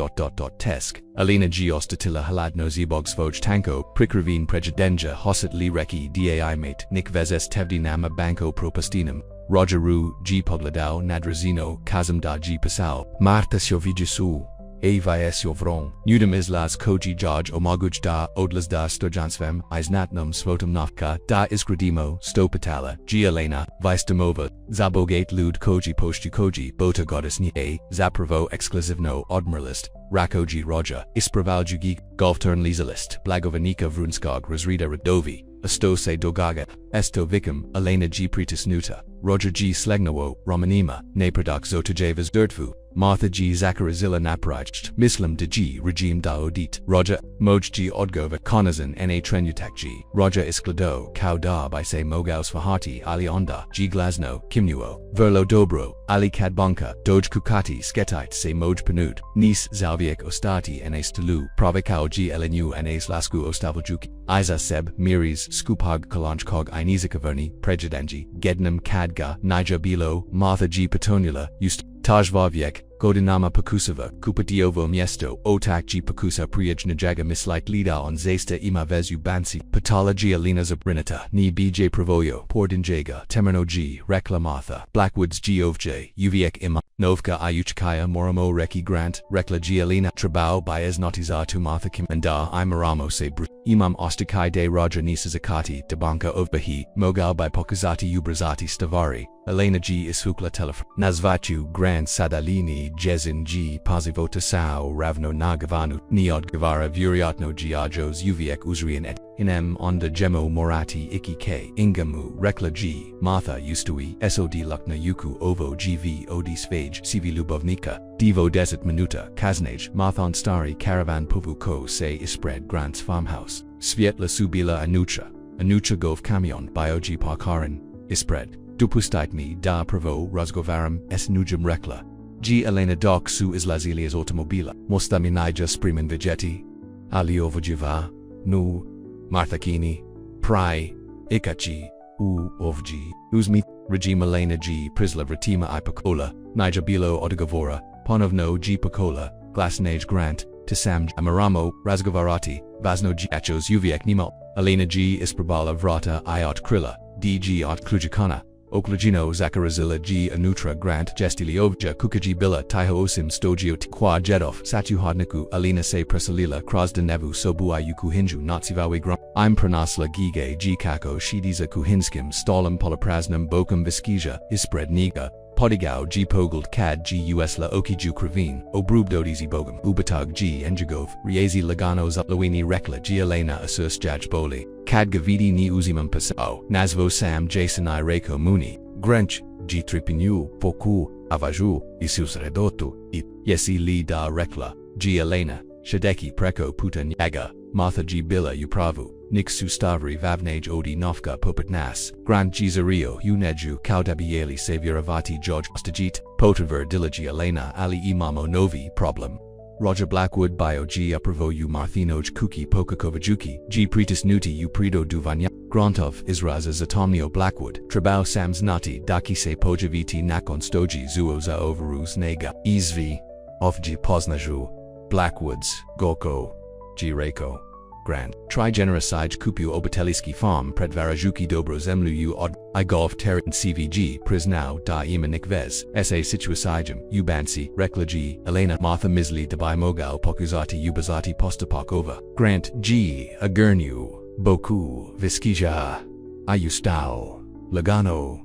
Tesk Alina G Ostatila Haladno Zebog Svoj Tanko Prikravin Prejudenja Hosit Li Reki Dai Mate Nik Vezes Tevdi Nama Banko Propastinum Rogeru G Pogladao Nadrazino Kazamda G Pasao Marta Sjovijisu Avis Jovron Nudum Islas Koji Jaj Omaguj da Odlas da Stojansvem Isnatnum Svotum Nafka da Iskradimo Stopatala G Elena Vistamova Zabogate Lud Koji Poshtu Koji Bota Goddess Ni A Zapravo Exclusivno Odmiralist Rakoji Roja Ispravaljugi Golftern Lizalist Blagovanika Vrunskog Razrida Radovi Astose Dogaga Esto Vikam Elena G Pritis Nuta Roger G Slegnowo Romanima Naprodoc Zotajavas Dirtfu Martha G Zakarazilla Naprajcht Mislam de G Regime da Odit Roger Moj G Odgova Konazan Na Trenutak G Roger Isklado Kau da by Se Mogaus Fahati Ali Onda G Glasno Kimnuo Verlo Dobro Ali Kadbonka Doj Kukati Sketite Se Moj Panud Nis Zalviek Ostati Nas Tulu Provikao G Elenu Nas Lasku Ostavaljuki Isa Seb Miris Skupag Kalanchkog Inizikaverni Prejudanji Gednam Kadga Nija Bilo Martha G Petonula Ust Tajvaviek Godinama Pakusava Kupatiovo Miesto Otak G Pakusa Priyaj Najaga Mislight Lida on Zesta Ima Vezu Bansi Patala G Alina Zabrinata Ni BJ Pravoyo Pordinjaga Temerno G Reklamatha Blackwoods G Ovj Uviek Ima Novka Ayuchkaya Moramo Reki Grant Rekla G Alina Trabao Baez Notizatu Martha Kim and Da Imaramo Se Br Imam Ostakai de Raja Nisa Zakati Debanka Ovbahi Mogal by Pokazati Ubrazati Stavari Elena G Isukla Telef Nazvachu Grand Sadalini Jezin G Pazivota Sao Ravno Nagavanu Niod Gavara Vuriatno Giajos Uviek Uzrian et Inem Onda Gemo Morati Iki K Ingamu Rekla G Martha Ustui Sod Lukna Yuku Ovo GV Odis Phage CV Lubovnika Devo Desert Minuta Kaznage Marthon Stari Caravan Puvu Ko Se Ispred Grants Farmhouse Svietla Subila Anucha Gov Kamion Biogi Parkarin Ispred Dupustitmi Da Pravo Razgovaram S Nujum Rekla G Elena Doc Su Islazilias Automobila Mostaminija Spriman Vigeti Aliovojiva Nu Marthakini Prai Ikachi U Ovji Uzmi Regime Elena G Prisla Vratima Ipakola Nija Bilo Odagavora Ponovno G Pakola Glasnage Grant Tisam Amaramo Razgovarati Vasno G Achos Uviek Nimo Elena G Isprabala Vrata Iot Krilla DG Ot Klujakana Oklajino Zakarazilla G Anutra Grant Gestiliovja Kukaji Bila Taiho Osim Stogio Tikwa Jedov Satu Hodniku Alina Se Presalila Krasda Nevu Sobu Ayuku Hinju Natsivawe Grum I'm Pranasla Gige G Kako Shidiza Kuhinskim Stolam Polopraznem Bokum Viskija Ispred Niga Podigao G Pogald Kad G Usla Okiju Kravin Obrubdodizi Bogum Ubatag G Enjagov Riezi Lagano Zatlawini Rekla G Elena Asus Jaj Boli Kad Gavidi Ni Uzimam Pasao Nazvo Sam Jason I Reiko Muni Grench G Tripinu Foku Avaju Isus Redotu I Yesi Li Da Rekla G Elena Shadeki Preko Putan Yaga Martha G Bila Upravu Niksu Stavri Vavnage Odi Novka Popatnas Grant Gizario Uneju Kaudabieli Savioravati George Ostajit Potaver Dilaji Elena Ali Imamo Novi Problem Roger Blackwood Bio G Upravo U Marthinoj Kuki Pokakovajuki G Pritis Nuti U Prido Duvanya Grantov Izraza Zatomnio Blackwood Trabao Sams Nati Dakise Pojaviti Nakon Stoji Zuoza Overus Nega Izvi Ovji Poznaju Blackwoods Goko G Reiko Grand Trigenericide Kupu Obatelisky Farm Predvarajuki Dobro Zemlu U Od I Golf Terran CVG Priznau Da Imanik Vez SA Situasijem Ubansi Reklaji Elena Martha Misli Dabai Mogal Pokuzati Ubazati Postapakova Grant G Agurnu Boku Viskija Ayustao Lagano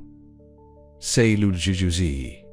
Se Ludjujuzi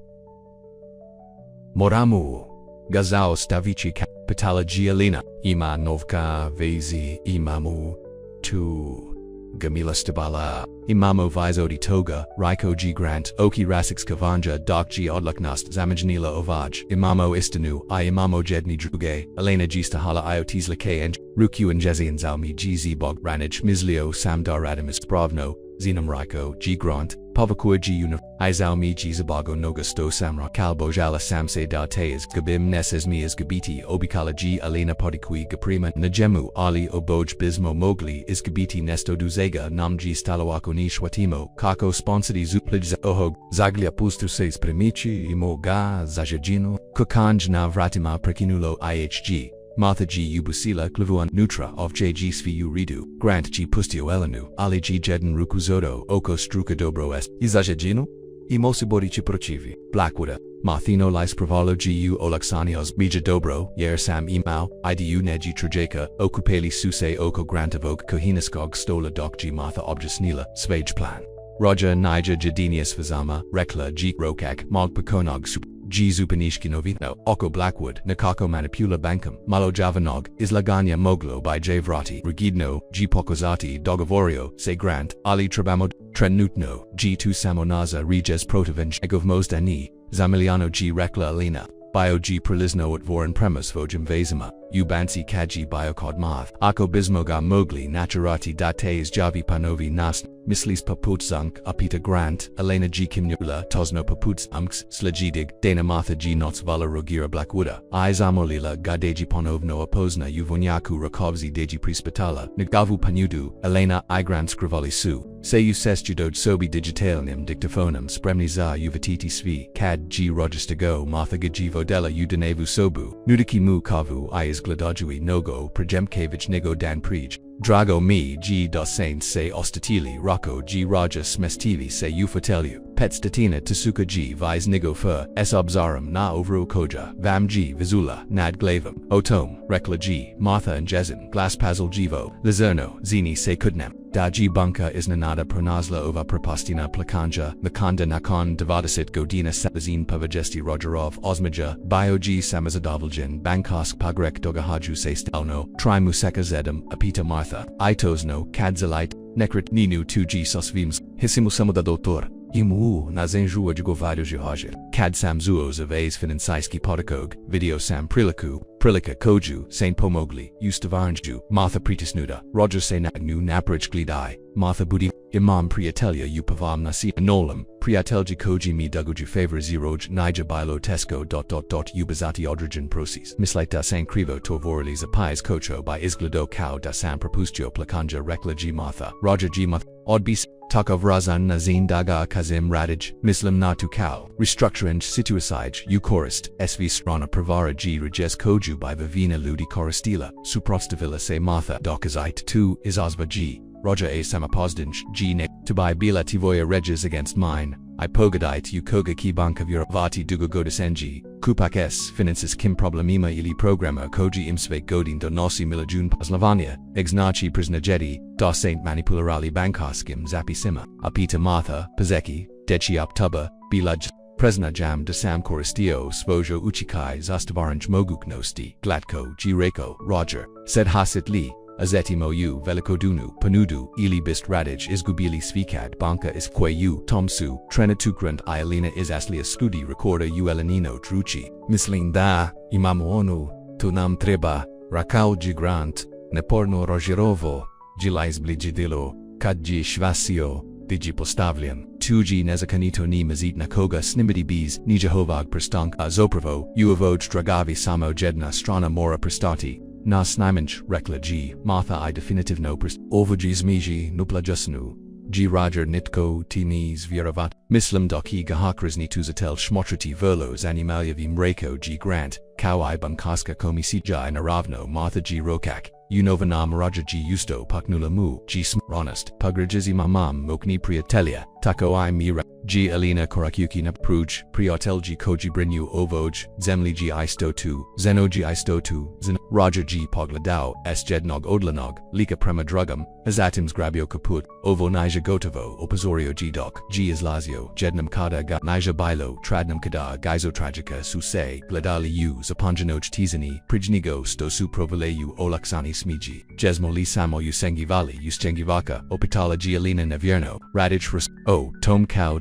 Moramu Gazao Stavici Patala Gialina Ima Novka Vezi Imamu Tu Gamila Stabala, Imamo Vizodi Toga, Raiko G. Grant, Oki Rasix Kavanja, Doc G. Odlaknast, Zamajnila Ovaj, Imamo Istanu, Imamo Jedni Druge, Elena G. Stahala Iotis Lake and Ruku and Jezi and Zalmi G. Zbog Ranich, Mislio, Samdar Radimus, Bravno, Zenum Raiko, G. Grant, Pavakua G. Univ, Izalmi G. Zabago Nogasto Samra Kalbojala Samse Dateas, Gabim Nesesmi Gabiti, Obikala G. Elena Podikui Gaprima, Najemu, Ali Oboj Bismo Mogli, Gabiti Nesto Duzega, Namji Stalawako Nishwatimo, Kako Sponsidi Zuplij Ohog, Zaglia Pustuses Premici, Imoga, Zajajino, Kukanj Navratima Prekinulo IHG. Martha G. Ubusila Kluvuan Nutra of JG Sviu Ridu, Grant G. Pustio Elenu, Ali G. Jeden Rukuzodo, Oko Struka Dobro S. Izajajino? Imosiborici Prochivi, Blackwood, Marthino Lis Pravalo Gu Olaksanios, Bija Dobro, Yer Sam Imau, Idu Neji Trajeka, Okupeli Suse Oko Grantavok Kohinaskog Stola Doc G. Martha Objasnila, Svage Plan. Roger Niger Jadinius Vazama, Rekla G. Rokak, Mog Pakonog Sup. G. Zupanishkinovino, Oko Blackwood, Nakako Manipula Bankum, Malo Javanog, Islaganya Moglo by J. Vrati, Rigidno, G. Pokozati, Dogavorio, Se Grant, Ali Trabamod, Trenutno, G. 2 Samonaza Reges Protavenj, Egov Mozdani, Zamiliano G. Rekla Alina, Bio G. Prelizno at Voran Premus Vojim Vezima, Ubansi Kaji Biokod Math, Ako Bismoga Mogli Naturati Dates Javi Panovi Nast, Mislis Paputzunk, Apita Grant, Elena G. Kimnula, Tosno Paputzunks, Slajidig, Dana Martha G. Notsvala Rogira Blackwooda, Izamolila Gadeji Ponovno Opozna Uvonyaku Rakovzi Deji Prispatala, Nagavu Panudu, Elena Igrant Scrivali Su, Seyu Sestudod Sobi Digitalnim Dictaphonum Spremniza Uvatiti Svi, Cad G. Rogistago Martha Gajivo Della Udanevu Sobu, Nudiki Mu Kavu Is Gladajui Nogo Prejemkevich Nigo Dan Prij. Drago mi G. dos Saints se ostatili Rocco G. Raja smestivi se ufotelu, Pets Datina Tasuka G. Vis Nigo Fur, S. Obzarum na Ovru Koja, Vam G. Vizula, Nad Glavum, Otom, Rekla G. Martha and Jezin, Glaspazal Jivo, Lizerno, Zini se Kudnem. Da G. Bunka is Nanada Pronazla ova Propastina Plakanja, Nakanda Nakon Devadasit Godina Sabazin Pavajesti Rogerov Osmaja, Bio G. Samazadavaljan, Bankosk Pagrek Dogahaju se Stelno, Tri Museka Zedam, Apita Martha, Itosno, Kadzalite, Nekrit Ninu 2G Sosvims, Hisimusamuda Doutor. Imu na zenjua de vários de Roger. Cad Sam Zuos of A's Finansaiski Podakog, Video Sam Priliku, Prilika Koju, Saint Pomogli, Ustavarnju, Martha Pritisnuda, Roger Se Nagnu Naprich Glidai, Martha Budi, Imam Priatelia Upavam Nasi Nolam, Priatelji Koji Mi Duguju Favor Zeroj Nija Bilo Tesco. Ubazati Odrigen Proces. Mislaita San Crivo Torvorili Zapais Kocho by Isglado Kao da San Propustio Plakanja Rekla G. Martha, Roger G. Martha, Odbis. Takov Razan Nazin Daga Kazim Radij, Mislim Natu Kao, Restructurant Situasij, Eucharist, SV Strana Pravara G. Reges Koju by Vivina Ludi Koristila, Suprostavilla Se Martha Dokazite 2 is Osva G. Roger A. Samapozdinj, G. Ne, to buy Bila Tivoya Reges against mine. I pogadite Ukoga Kibank of Eurovati Dugogodis NG, Kupak S. Finances Kim Problemima ili Programmer Koji Imsvek Godin Donosi Milajun Paslavania, Exnachi Prisnajedi, Da Saint Manipularali Bankoskim Zapisima, Apita Martha, Pazeki, Dechi Uptuba, Bilaj, Presna Jam de Sam Koristio Svojo Uchikai Zastavaranj Moguknosti, Glatko, G. Rekao, Roger, Said Hasit Li, Azetimo U Velikodunu, Panudu, Ili Bist Radij Izgubili Svikad Banka is Kwayu, Tomsu, Trenatukrand Ialina is Aslia Skudi Recorda Uelenino Truchi, Mislin Da, Imamuonu, Tunam Treba, Rakao Gigrant, Neporno Rogirovo, Gilais Bligidilo, Kadji Shvasio, Digi Postavlian, 2G Nezakanito ni Mazit Nakoga Snimidi Bees, Nijahovag Pristank Zopravo, Uavoj Dragavi Samo Jedna Strana Mora Pristati. Na Snimanch, Rekla G. Martha I definitive no prist. Overji Zmiji, Nupla Jusnu. G. Roger Nitko, Tinis Vieravat. Mislam Doki Gahakrizni Tuzatel Shmotrati Verlos Animalia Mreko G. Grant. Kawai Bankaska Komisija Naravno Martha G. Rokak. Unovanam Raja G. Usto Paknula Mu. G. Smronest. Pugrijizi Mamam Mokni Priatelia. Tako I mira. G Alina Korakyuki na pruj, Priotel G Koji Brinyu Ovoj, Zemli G Istotu, Zeno G Istotu, Roger G Pogladao, S Jednog Odlanog, Lika Prema Drugam, Azatims Grabio Kaput, Ovo Nija Gotovo, Opozorio G Doc, G Islazio, Jednam Kada Ga, Nija Bilo, Tradnam Kada, Gaizo Tragica, Suse, Gladali U, Zapanjanoj Tizani, Prijnigo Stosu Provaleyu Olaksani Smiji, Jesmo Li Samo Usengivali, Ustengivaka, Opitala G Alina Nevierno, Radich O, Tom Cow.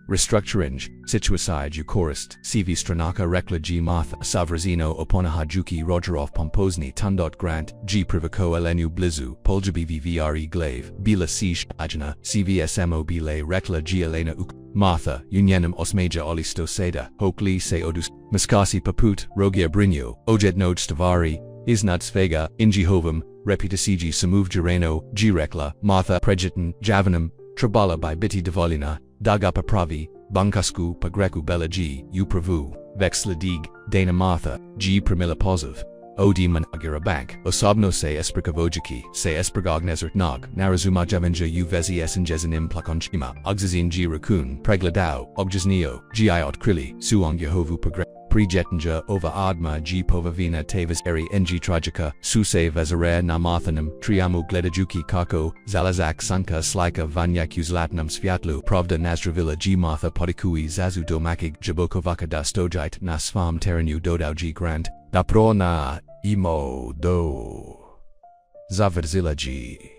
Restructuring, Situacide Eucharist, CV Stranaka Rekla G Martha, Savrazino Oponahajuki Rogerov Pompozni Tundot Grant, G Privaco Elenu Blizu, Poljabi VVRE Glaive, Bila Sish, Ajana, CVSMO Bile Rekla G Elena Uk, Martha, Unionum Osmeja Olisto Seda, Hokli Se Odus, Maskasi Paput, Rogia Brinyo, Ojednoj Stavari, Isnad Svega, Injihovum, Reputasiji Samuv Gereno, G Rekla, Martha Prejitan, Javanum, Trabala by Biti Devolina, Dagapa Pravi, Bankasku Pagreku Bela G, Upravu, Vexladig, Dana Martha, G Primila Poziv, Odi Managira Bank, Osobno se Esprikavojiki, se Esprigognesert Nog, Narazuma Javenja U Vezi Esenjezanim Plakonchima, Ogzazin G Rakun, Pregladao, Ogjaznio, G Iot Krili, Suong Yehovu Pagre. Prijetanja over Adma G Povavina Tavis Eri Ng Tragica, Suse Vezare Namathanam, Triamu Gledajuki Kako, Zalazak Sanka Slika Vanyakus Latinum Sviatlu, Pravda Nazdravila G Martha Podikui Zazu Domakig Jabokovaka da Stojite Nasfam Terenu Dodau G Grant, Daprona Imo Do Zaverzila G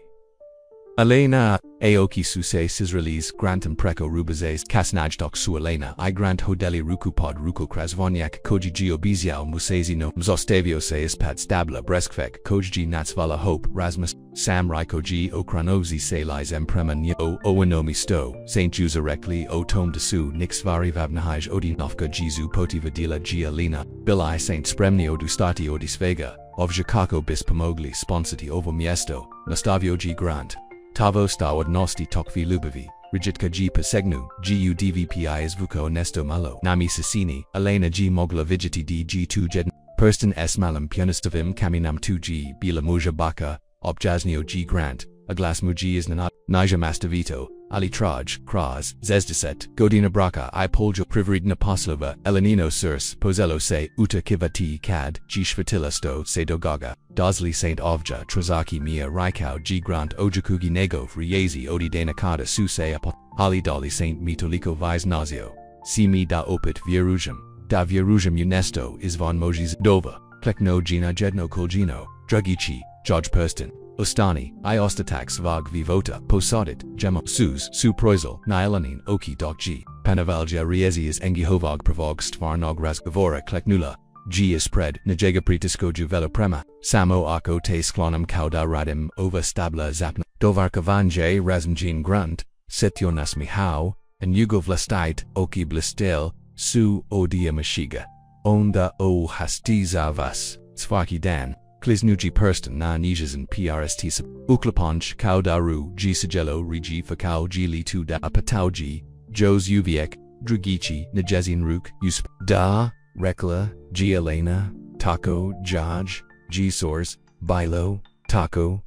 Elena, Aoki Suse Cisraelis Grantum Preco Rubazes Kasnajdok Su Elena I Grant Hodeli Rukupod Ruko Krasvonyak Koji Gio Biziao Musezino Mzostavio Se Ispat Stabla Breskvek Koji Natsvala Hope Rasmus Sam Raikoji Okranozi Se Lies Emprema Nyo Owanomi Sto Saint Juzarekli O Tom Desu Nixvari Vavnahaj Odi Novka Jizu Potivadila G Alina Bilai Saint Spremni Odustati Odisvega Ovjakako Bis Pomogli Sponsiti Ovo Miesto Nastavio G Grant Tavo stawad nosti tokvi lubavi, Rijitka G Pasegnu, Gu Dvpi Izvuko Nesto Malo, Nami Sasini, Elena G Mogla Vijiti D G2 Jed, Perston S Malam Pianistavim Kaminam 2G, Bila Muja Baka, Objaznio G Grant, Aglasmu G Isnanat, Nija Mastavito, Ali Traj, Kraz, Zezdeset, Godina Braka I Poljo Privridna Paslova, Elenino Surs, Pozello Se, Uta Kivati Kad, G Shvatila Sto Se Dogaga, Dozli Saint Ovja, Trazaki Mia Raikau G Grant Ojakugi Negov Riezi Odi Dana Kada Suse Apo, Ali Dali Saint Mitoliko Vise Nazio, Simi da Opit Vierujum, da Vierujum Unesto Izvan Mojis Dova, Klekno Gina Jedno Kulgino, Drugici, George Purston. Ostani, I Ostatax Vag Vivota, Posodit, Gemo, Sus, Su Proizel, Nyelanin, Oki Dok G, Panavalja Riezi is Engihovog Pravog Stvarnog Razgovora Kleknula, G is spread, Najega Pritisko Juvelo Prema, Samo Ako Te Sklonum Kauda Radim, Ova Stabla Zapna, Dovarka Vanje Razmjin Grunt, Setjonas Mihau, and Yugo Vlastite, Oki Blistel, Su Odia Mashiga, Onda O Hastiza Vas, Svaki Dan. Kliznuji Purston na Nijazan PRST Sub Uklaponch Kaudaru G Sigelo Rigi Fakau G Litu da Apatauji Jos Uviek Drugici Najezin Ruk Usp Da Rekla G Elena Taco Jaj G Source Bilo Taco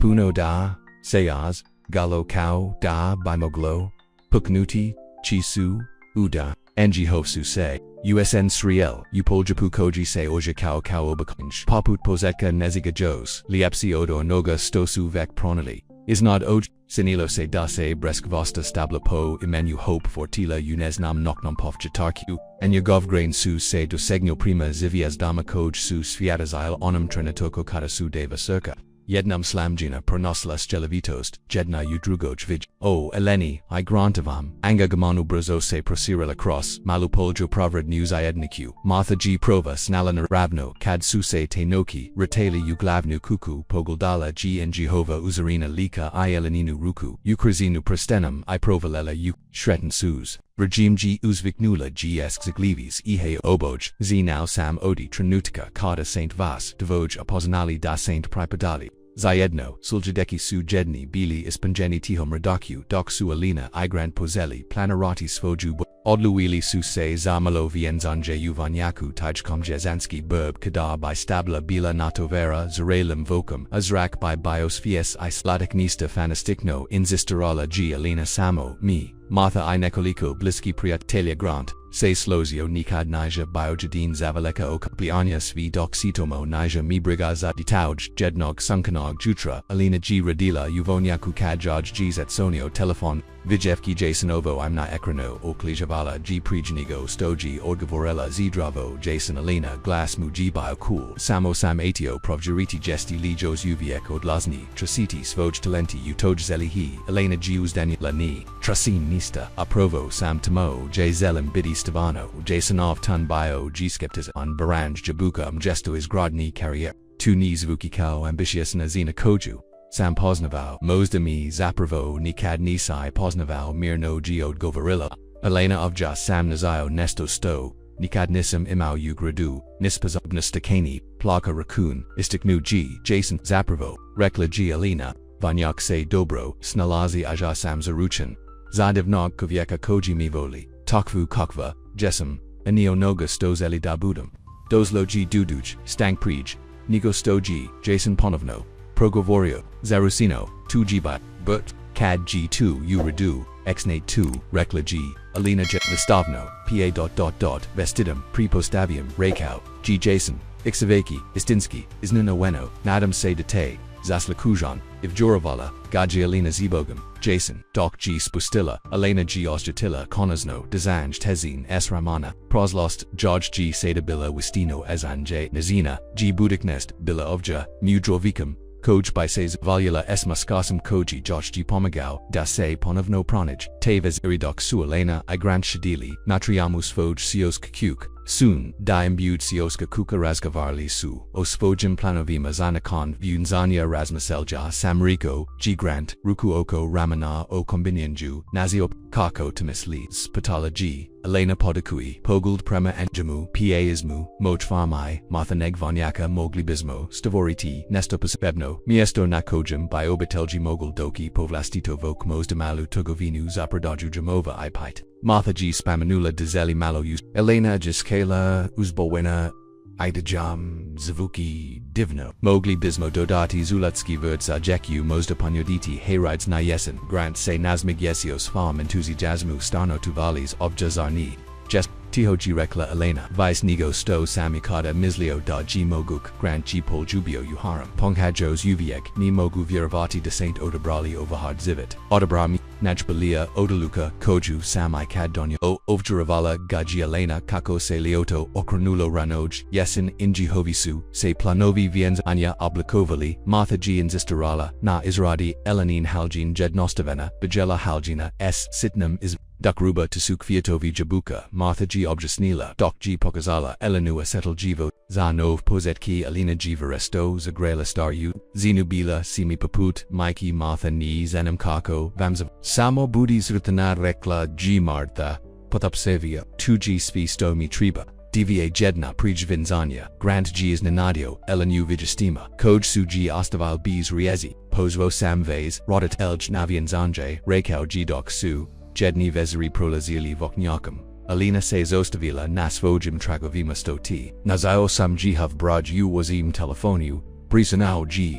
Puno da Sayaz Galo Kau da Bimoglo Puknuti Chisu Uda Enji Hosu Se USN Sriel, Upoljapu Koji Se Oja Kao Kao Obakunj, Paput Pozetka Neziga Jos, Liepsi Odo Noga Stosu Vek Pronali, Isnad Oj, Sinilo Se Da Se Breskvosta Stabla Po Imenu Hope Fortila Unesnam Noknam Pov Jatarku, and Yagov Grain Su Se Dosegno Prima Zivias Dama Koj Su Sviatazile Onum Trinatoko Kata Su Deva Circa. Jednam Slamjina Pronoslas Jelavitost, Jedna Udrugoj Vij, O Eleni, I Grantavam, Anga Gamanu Brazo Se Prosirila Cross, Malupoljo Provrad News Iedniku, Martha G Prova Snalana Ravno, Kad Suse Tenoki, Ritali Uglavnu Kuku, Pogoldala G and Jehova Uzarina Lika I Eleninu Ruku, Ukrazinu Prostenum I Provalela U, Shretan Sus. Regime G Uzviknula GS Ziglivis Ihe Oboj, Z now Sam Odi Trinutica Kata Saint Vas, Devoj Apoznali da Saint Pripadali, Zayedno, Suljadeki Su Jedni Bili Ispanjeni Tihom Radaku, Dok Su Alina I Grant Pozeli, Planarati Svoju Odluili Su Se Zamalo Vienzanje Uvanyaku Tajkom Jezanski Burb Kadar by Stabla Bila Natovera Zarelum Vokum, Azrak by Biosfies Islatic Nista Fanastikno Inzistarala G Alina Samo, Mi. Martha I nekoliko bliski priatelia grant, se slozio nikad nija biojadin zavaleka okapliania svi doksitomo nija mi brigaza ditauj jednog sunkanog jutra alina g radila voćnjaku kadjaj g zetsonio telefon vijevki jasenovo imna ekrano oklijavala g prijenigo stoji odgovorela zdravo jason alina glas mu g bio samo sam atio provjeriti gesti lijos uviek odlazni trasiti svoj talenti utoj zelihi elena g uzdaniela ni trasin nista aprovo sam tamo j zelim bidi Stavano, Jasonov tun bio g skeptis on baranj jabuka gesto izgradni carrier. Tu ni zvukikao ambitious na zina koju. Sam poznavao, mozdami zapravo nikad nisai poznavao mirno geod govorilla. Elena ovja sam nazayo nesto sto, nikad nisam imao ugradu, nispazobna stakani, plaka raccoon, istiknu g, Jason zapravo, rekla g Elena, vanyak se dobro, snalazi aja sam zaruchan. Zadivnog kovieka koji mivoli. Takvu kakva, jesam, anio noga stozeli dabudum. Dozlo g duduj, stank prij, nigo stoji, Jason ponovno, progovorio, zarusino, tu giba, but, cad g2 uradu, xnate 2, rekla g, alina jet nastavno, pa ... vestidum, prepostavium, rekao, g Jason, ixaveki, istinski, isnuna weno, nadam se dete, zaslakujan, ivjoravala, gaji alina zibogum, Jason, doc g spustila, Elena g ostjatila konazno, dezanj tezin s ramana, proslost, George g sedabila wistino ezanje, nazina, g budiknest, bila ovja, mudrovikam, koj by ses valula s maskasum koji George g pomagao, da se ponovno pronij, tevez iridok su Elena I grant shadili, natriamus foj siosk kuk, soon, da imbued sioska kuka razgavarli su, osvojim planovima zanakon vunzania razmaselja samriko, g grant, rukuoko ramana o kombinyanju, nazio, kako timisli, spatala g, Elena podakui, poguld prema enjamu, paismu, mochfarmai, mathaneg vanyaka moglibismo, stavoriti, nestopus bebno, miesto nakojim by obitelji mogul doki povlastito vok mozdamalu tugovinu zapradaju jamova ipite. Martha g spamanula dizeli malo use, Elena jiskela uzbowena, idajam, zavuki, divno. Mogli bismo dodati zulutski vertsa jeku mozdapanyoditi hayrides na yesen, grant se nazmig yesios farm enthusiasmu stano tuvalis objazarni. Jest tihoji rekla Elena, vice nigo sto samikada mislio da g moguk, grant g pol jubio uharam. Ponghajos uviek, ni mogu viravati de saint odabrali ovahard zivit. Odabrami, najbalia, odaluka, koju samai kaddonya, o ovjuravala gaji Elena kako se lioto okronulo ranoj, yesin inji hovisu, se planovi viens anya oblikovali, Martha g insistarala, na izradi, elanin haljin jednostavena, bijela haljina, s sitnam is Dakruba Tasuk Fiatovi Jabuka, Martha G Objasnila, Dok G Pokazala, Elenua Settle Jivo, Zanov Pozetki Alina G Varesto, Zagrela Staru, Zinubila, Simi Paput, Mikey Martha Ni Zenem Kako, Vamzav, Samo Budis Rutana Rekla G Martha, Potapsevia, 2G Svi Stomi Triba, DVA Jedna Prijvinzanya, Grant G is Nanadio, Elenu Vigistima, Koj Su G Ostaval Bs Riezi, Posvo Samvez, Rodat Elj Navianzanje, Rekao G Dok Su, Jedni vezeri prolazili voćnjakum. Alina se zostavila na svojim tragovima stoti. Nazayo sam jihav braj u wazim telefoniu, brisanao g.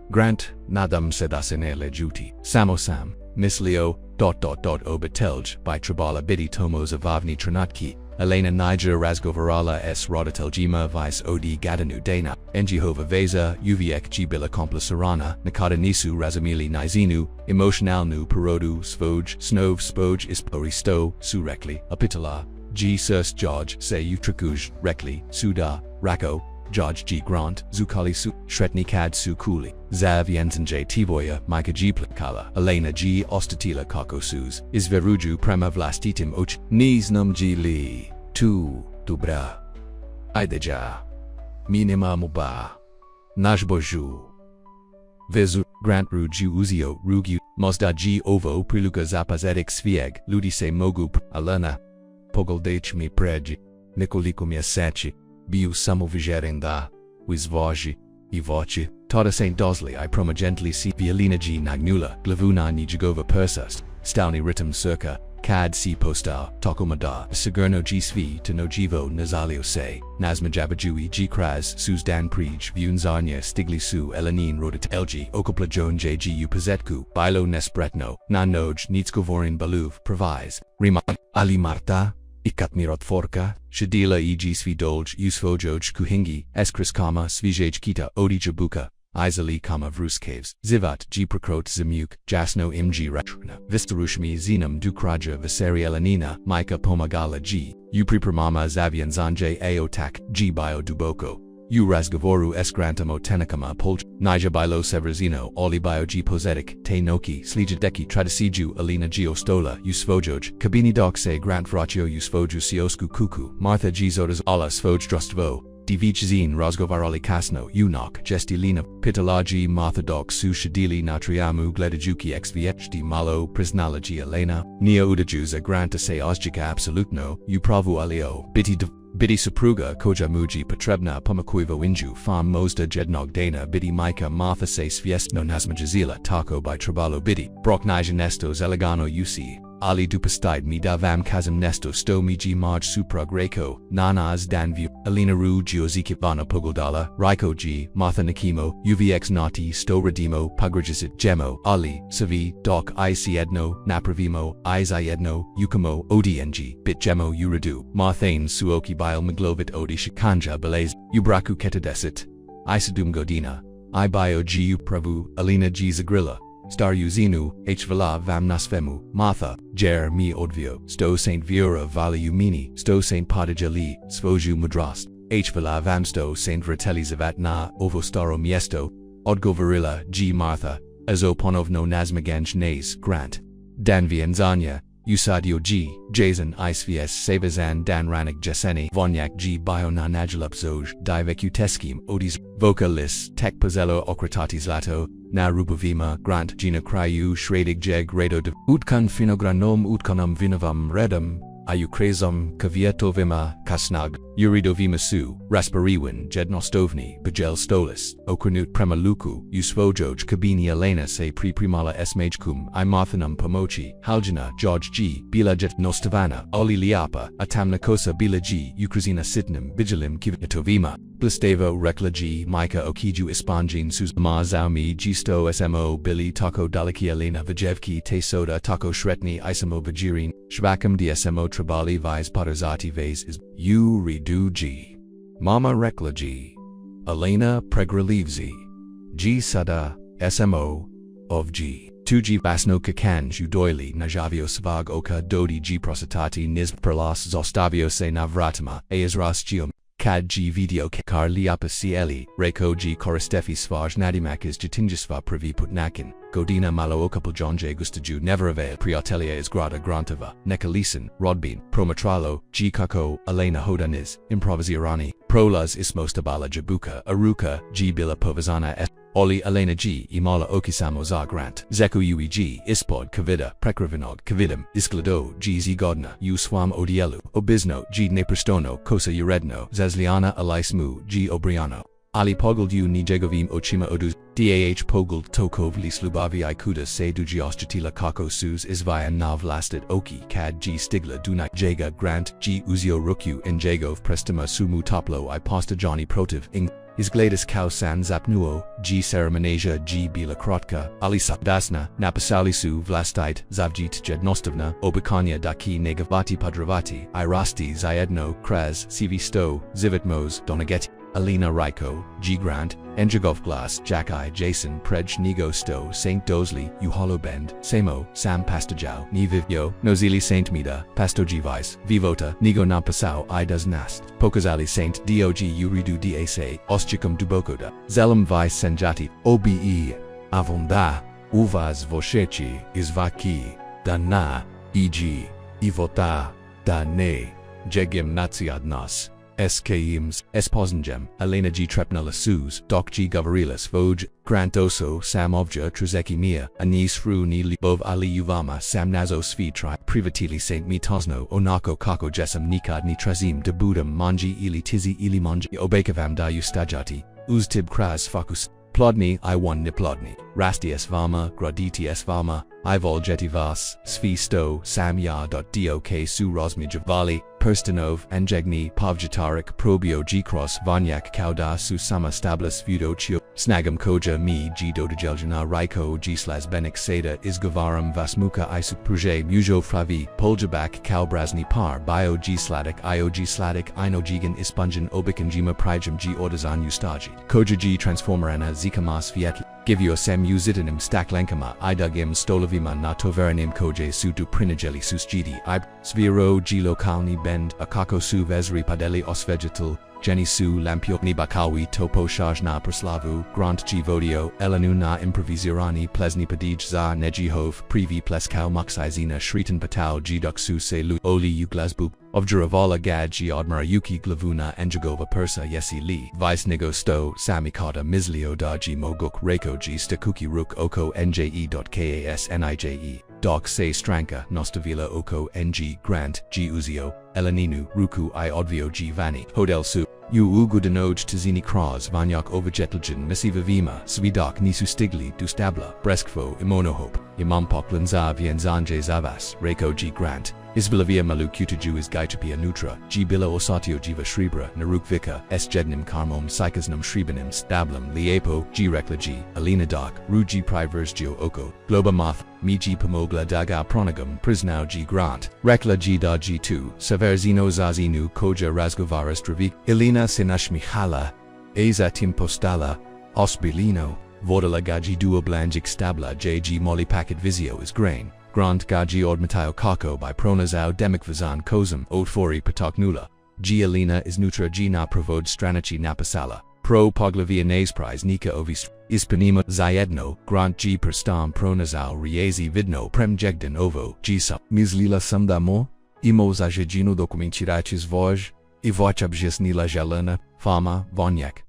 Grant, nadam se da se ne lejuti. Samo sam, mislio, ... obitelj, by trabala bidi tomo zavavni tranatki. Elena Niger razgovarala s rodateljima vice od gadanu dana, njihova veza, uviek g bila komplasarana, nakada nisu razumili nizinu, emotionalnu perodu svoj, snov spoj isporisto, su rekli, apitala, g sus George se utrakuj, rekli, suda, rako, George g grant, zukali su, shretni kad su kuli, zav yensenje tivoya, mika g plikala, Elena g ostatila kakosuz, izveruju prema vlastitim och, niznam g li, tu, dobra, ajdeja, minima muba, najboju, vezu, grant ruju uzio, rugu, mozda g ovo priluga zapazetik svieg, ludi se mogu alena, pogoldech mi preji, nikoliku miesechi, biu samovigerenda, wizvoji, I voci, tada Saint Dosley I promagently si violina g nagnula, glavuna ni jagova persust, stalni ritum circa, Kad si posta, tokomada, sigurno g svi to nojivo nazalio se, nazmajabajui g kraz, sus dan prij, vunzanya stigli su elanin rodat lg, okoplajon jgu pazetku, bilo nespretno, na noj nitskovorin baluv, provise, rima, ali marta, ikatmirot forka, shadila eg svi dolj, usfojoj kuhingi, eskris kama, svijej kita, odi jabuka, Izali, Vruscaves, Zivat, G Prokrot Zimuk, Jasno Mg Retruna, Vistarushmi Zenum Dukraja Viseri Elanina, Mika Pomagala G, Upripramama Zavian Zanje Aotak, G Bio Duboko, U Razgavoru Esgrantamo Tenakama Polj, Nija Bilo Severzino, Oli Bio G Pozetic, Te Noki, Slijadeki Tradisiju, Alina Geostola, Usvojoj, Kabini Dokse Grant Vrachio Usvoju Siosku Kuku, Martha G Zodas Ala Svoj Drustvo, Divich Rozgovarali Kasno, Unok, Gestilina, Pitalaji Marthodok Su Shadili Natriamu Gledajuki XVHD Malo, Prisnalaji Elena, Neo Udajuza Granta Se Ozjika Absolutno, Upravu Alio, Bidi Supruga Koja Muji Potrebna Pomakuiva Winju Fam Mozda Jednog Dana Bidi Mika Martha Se Sviestno Nazmajazila Taco by Trabalo Bidi, Brok Nija Nestos Elegano UC. Ali dupastide mi davam kazam nesto sto mi g maj suprug reko, nanas danvu, alina ru geozikip vana pogoldala, Raiko g, Martha Nikimo, uvx nati sto redimo, pagrajisit gemo, Ali, savi, doc ic edno, napravimo, edno, ukamo, odng, bit gemo uradu, Marthane suoki bile maglovit odi shikanja belaz, ubraku ketadesit, isadum godina, I bio gu pravu, alina g zagrilla. Star Uzinu, H. Vala Vam Nasfemu, Martha, Jer Mi Odvio, Sto Saint Viura Vali Umini, Sto Saint Padajali, Svoju Mudrast, H. Vala Vamsto Saint Vratelli Zavat Na, Ovo Staro Miesto, Odgo Varilla, G. Martha, Azo Ponovno Nazmaganj Nays, Grant, Danvi Enzanya, Usadio G. Jason Isvs Savazan Dan Ranik Jeseni, Vonyak G. Bio Na Najalup Zoj, Divecuteskim, Odis, Vocalis, Tek Pozelo Okratati Zlato, Na Rubavima, Grant Gina Kryu Shradig Jeg Rado de Utkan Finogranom Utkanum Vinovam Redum, Ayukrezum Kavietovima, Kasnag, Uridovima Su, Raspariwin, Jednostovni, Bajel Stolis, Okranut Premaluku, Usvojoj Kabini Elena Se Primala Esmajkum, Imarthanum Pomochi, Haljana, George G, Bila Jet Nostavana, Oli Liapa, Atamnakosa Bila G, Ukrazina Sitnum, Bijilim Kivitovima, Blistevo Rekla G, Mika Okiju Ispanjin Sus Mazaumi Gisto Smo Billy Taco Daliki Elena Vajevki Te Soda Taco Shretni Isamo Vajirin, Shvakam DSMO Trabali Vise Potterzati Vase is U Redu G. Mama Rekla G. Elena Pregralivzi. G Sada SMO of G. 2G Basno Kakanj Udoili Najavio Svag Oka Dodi G Prosatati Nizb Perlas Zostavio Se Navratama Aezras Geom Kad G Vidio Kar Liapa Cieli Rekao G Koristefi Svaj Nadimakis Jatinjisva Pravi Putnakin Godina Malo Okapel John J Gustaju Neverave Priatelia is Grada Grantava Nekalisan Rodbin Promatralo G Kako Elena Hodaniz Improvizirani Prolas Ismostabala Jabuka Aruka G Bila Povazana S Oli Elena G Imala Okisamo Za Grant Zeku UEG Ispod Kavida Prekravinog Kavidam Isklado G Zigodna Uswam Odielu Obizno G Nepristono Kosa Uredno Zazliana Alismu G Obriano Ali Poguldu Nijegovim Ochima Oduz DAH Poguld Tokov Lislubavi Ikuda Se Dujiostratila Kako Sus Isvaya Nav Lasted Oki Kad G Stigla Dunak Jaga Grant G Uzio Rukyu Njegov Prestama Sumu Toplo I Pasta Johnny Protiv Ing Isgladis Kau San Zapnuo, G Ceremonasia G Bila Krotka, Alisa Dasna, Napasalisu Vlastite, Zavjit Jednostovna, Obikanya Daki Negavati Padravati, Irasti Zayedno, Kraz, CV Sto, Zivitmos, Donageti, Alina Raiko, G Grant, Enjagov Glass, Jakai Jason Prej Nigo Sto, Saint Dosley, Uhalo Bend, Samo, Sam Pastajau, Ni Vivyo, Nozili Saint Mida, Pastojivis, Vivota, Nigo Nampasau I Does Nast, Pokazali Saint Dog Uridu Dase, Ostikum Dubokoda, Zelam Vi Senjati, Obe, Avonda, Uvaz Voshechi, Izvaki, Dana, E.G., Ivota, Dane, Jegim Natsiadnas. SKIMS, Esposengem, Elena G. Trepnala Sus, Doc G. Gavarilas Voj, Grant Oso, Sam Ovja Truzeki Mia, Anis Fru Ni Libov Ali Uvama, Sam Nazo Svi Tri, Privatili Saint Mitosno, Onako Kako Jesam Nikad Ni Trazim Debudam Manji Ili Tizi Ili Manji Obekavam Da Ustajati, Uztib Kraz Fakus, Plodni I1 Niplodni, Rasti Svama, Graditi Svama, Ivol jetivas, svi sto, samya. Dok su rozmijavali, Perstanov, Anjegni, Pavjatarik, Probio G-Cross, Voćnjak Kauda su sama stablis Vudocio, Snagam Koja mi G dodajeljana Rekao G Benik Seda Izgovaram Vasmuka Isu Pruje Mujo Fravi, Poljabak Kalbrazni Par Bio G Sladik Io G Sladik Ino Gigan Ispunjan Obikanjima Prijam G Ordazan Ustaji, Koja G Transformerana Zikamas Viet. Givio sem uzitanim staklenkama idugim stolovima na toveranim koje su du prinajeli susjidi sviro g lokalni bend akako su vezri padeli osvegetal Jenny su lampiokni bakawi topo na proslavu grant g vodio elanu na improvizirani plesni padij za nejihov privi pleskau muksizina shritan patal g duksu se lu oli uglazbu Ovjaravala gad g odmara yuki glavuna enjagova persa yesi li vice nigo sto samikata mislio da g moguk reko g stakuki ruk oko nje.kasnije dok se stranka nostavila oko ng grant g uzio elaninu ruku I odvio g vani hodel su ugudanoj tzini kraz vanyak overjetljan misiva vima svidok nisu stigli du stabla breskvo imonohop imampoklan za vienzanje zavas reko g grant Isbilavia malu kutaju is gaitapia nutra, g bila osatio jiva shribra, narukvika, s jednim karmom psychasnum shribanim stablam liepo, g rekla g, alina doc, ru g priversgio oko, globa moth, mi g pamogla daga pronagum, prisnau g grant, rekla g da g2, saverzino zazinu koja razgovaras dravik, ilina sinashmihala, eza timpostala, osbilino, vodala gaji duo blanjik stabla jg molly packet visio is grain. Grant gaji odmatayo kako by pronazao demikvazan kozum otfori pataknula. G alina is nutra g na provod stranachi napasala. Pro poglavia prize nika ovis ispanima zayedno grant g perstam pronazao riezi vidno prem jegden ovo g sum. Mislila samdamo imo zajegino dokumentiraches voj I voćabjes nila jelena fama voćnjak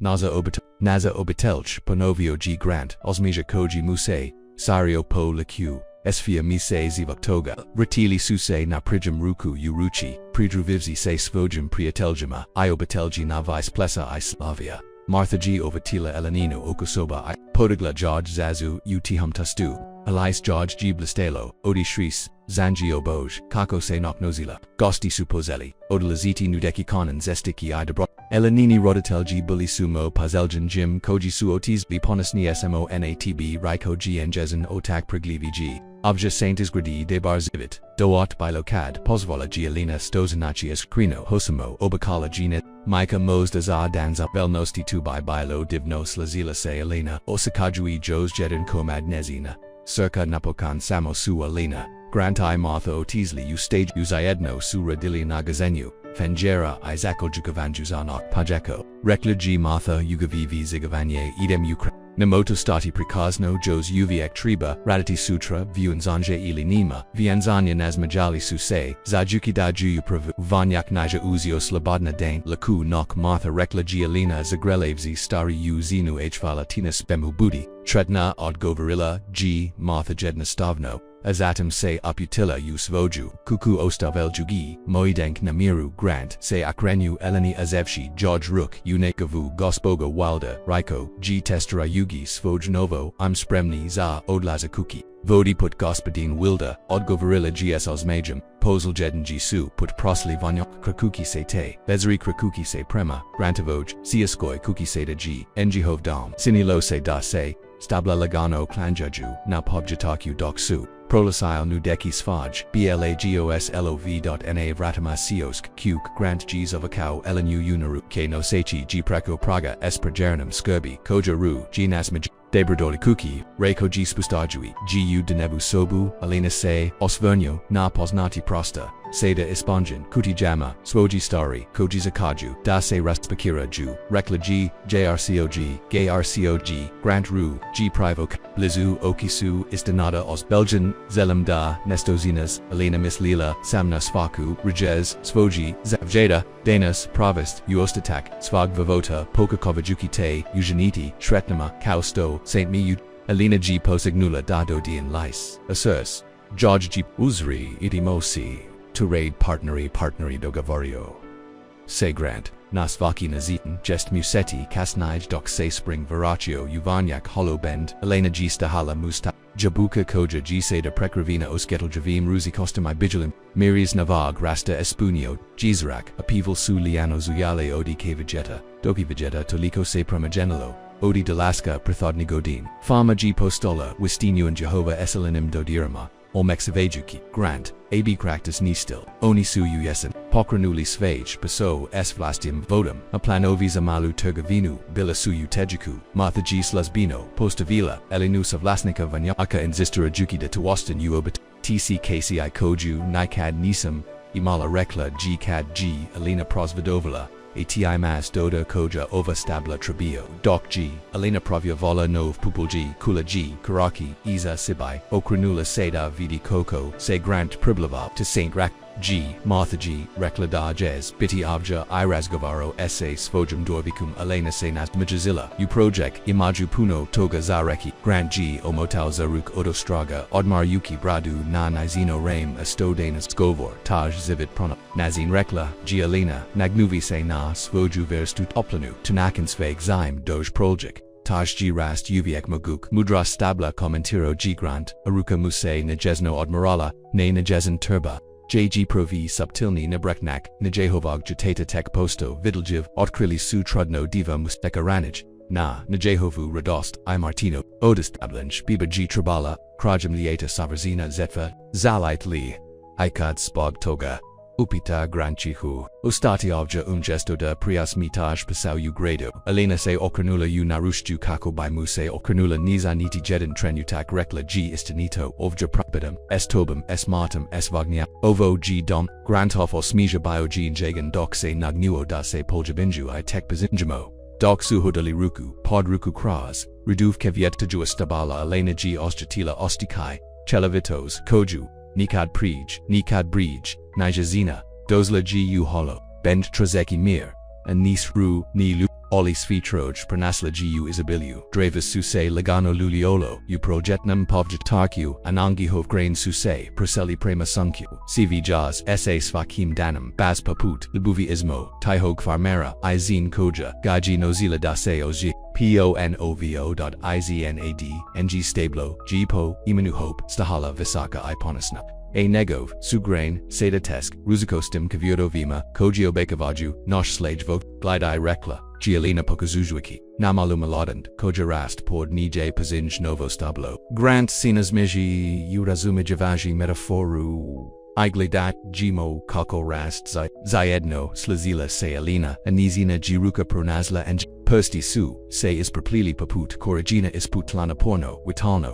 naza obitelch ponovio g grant osmija koji muse sario po liku. Esfia mise zivoktoga, Ratili suse na prijam ruku uruchi, pridruvivzi se svojim priateljima, iobetelji na vice plesa I Slavia. Martha g ovatila elanino okosoba I, podagla George zazu utihum tastu, Elise George g blistelo, odi shris, zanji oboj, kako se noknozila, gosti supozeli, odlaziti nudeki konan zestiki I debro. Elanini rodatelji buli sumo pazeljan jim koji suotis viponisni smo natb Riko g enjezen otak priglivi g. Obja saint izgradi de barzivit, doat bilokad pozvola g alina stozanachi eskrino hosamo obakala gnet, Mika mozda za danza velnosti tu by bilo divnos lazila se alina osakajui jos jedin komadnezina, circa napokan samo su alina, grant I motho otisli u stage uzayedno su radili nagazenyu. Fengera Isako Jugavanjuzanok Pajeko, Rekla G Matha Yugavivi Zigavanye Idem Ukra, Namoto Stati Prikazno Jos Uviek Triba, Radati Sutra, Vuanzanje Ili Nima, Vianzanya Nazmajali Suse, Zajuki Daju Pravu, Voćnjak Naja Uzio Slobodna Dane, Laku Nok Matha Rekla G Alina Zagrelevzi Stari U Zinu Hvala Tina Spemu Budi, Tretna Od Govarilla, G, Matha Jedna Stavno. Azatem se uputila usvoju, kuku ostavel jugi, moidenk namiru grant, se akrenu eleni azevshi George Rook, unekavu gospoga walda, Riko, g testera yugi svojnovo, spremni za odlazakuki. Vodi put gospodin wilda, odgovorila gs osmajum, pozeljedin jisu put prosli vonyok krakuki se te, vezri krakuki se prema, grantavoj, siaskoi kuki se da g, njihov dom, sinilo se da se, stabla lagano klanjaju, na pobjataku doksu. Prolasil nudeki svaj, blagoslov.na vratama siosk, kuk, grant g zovakau elenu unaru, ke no sechi g preko praga es prajernam skirbi, koja ru, g nasmaj, debradoli kuki, reko g spustajui, gu denevu sobu, alina se, osvernyo, na poznati prosta, seda isponjan, kuti jama, swoji stari, koji zakaju, da se rastpakira ju, rekla g, jrcog, gay rcog, grant ru, g privok, blizu okisu, istanada os Belgian, zelim da, nestozinas, alina mislila, samna svaku, rejez, svoji, zavjeda, danas, provist, uostatak, svag vavota, pokakovajuki te, ujaniti, shretnama, kausto, Saint Miu, alina g posignula dado dian lice, asurs, George g uzri itimosi. To raid partneri dogavorio. Se grant, nasvaki nazitan, jest museti kasnij dok se spring veraccio uvanyak holobend, elena g stahala musta, Jabuka koja G seda prekravina osketel javim ruzi kostum I bigilim, miris navag rasta espunio, Gizrak, apival su liano zuyale odi ke vegeta, dopi vegeta toliko se primogenelo, odi delaska prithodni godin. Fama G postola, wistinio and Jehovah eselinim dodirama, olmexavajuki, grant, ab cractus nistil, oni su yesen, pokranuli svage, paso, s vlastium vodum, a planovis amalu tergavinu, bila suyu tejiku, martha G slusbino, postavila, elinus of lasnika vanyaka inzistura juki de tuwastin uobit, tckci koju, nikad nisam, imala rekla G cad G, alina prosvidovala, ati mas doda koja ova stabla trabio, doc G, alina proviavola nov pupul G, kula G, karaki, isa sibai, okranula seda vidi coco, se grant priblava, to Saint Rak, G, Martha G, rekla da jez, biti avja irazgovaro esse svojum dorvicum alena se nas majazilla, u project, imaju puno toga zareki, grant G, omotau zaruk odostraga, odmar yuki bradu na nizino rame astodanas skovor, taj zivit prana, nazin rekla, G alena, nagnuvi se na svoju verstut oplanu, tunakin sveg zime doj project. Taj G rast uviek maguk, mudra stabla commentiro G grant, aruka muse nejesno admirala, ne nejezen turba. JG provi subtilni nebreknak, nejehovag jutata tek posto vidaljiv, otkrili su trudno diva musteka ranij, na, nejehovu radost, I martino, odist ablanch, biba G tribala, krajam lieta savrzina zetva, zalite li, ikad spog toga. Upita granchihu, ostati avja gesto da prias mitaj pasau u grado, alena se okranula u narushju kako by muse okranula niza niti jedin trenutak rekla G istinito, ovja propidum, estobum, esmatum, esvagnia, ovo G dom, granthof osmija bio G jagan doc se nagnuo da se poljabinju I tek pazinjamo. Doc suhodali ruku, pod ruku kras, reduv keviet tajua stabala alena G ostjatila ostikai, chelavitos, koju, nikad brij, Nijazina, dozla Gu holo, bend trozeki mir, and nis ru, ni lu, oli svitroj pranasla Gu isabiliu, dravis suse legano luliolo, u projetnum povjatarku, anangi hov grain suse, proseli prema sunkyu, cv jaz, sa svakim danum, baz paput, libuvi ismo, taihog farmera, izin koja, gaji nozila dase oji, ponovo.iznad, ng stablo, gpo, imanu hope, stahala visaka iponasna. A negov, sugrain, seda tesk, ruzikostim kaviodovima, kogio bekavaju, nosh slajvo, glidai rekla, gialina pokazuzwiki, namalu maladand, koja rast pod nije pazinj novo stablo. Grant sinasmiji urazumijavaji metaforu. Iglidat gimo kako rast zayedno slazila se alina, anizina giruka pronazla and persti su, se isperplili paput korigina isputlana porno, witalno.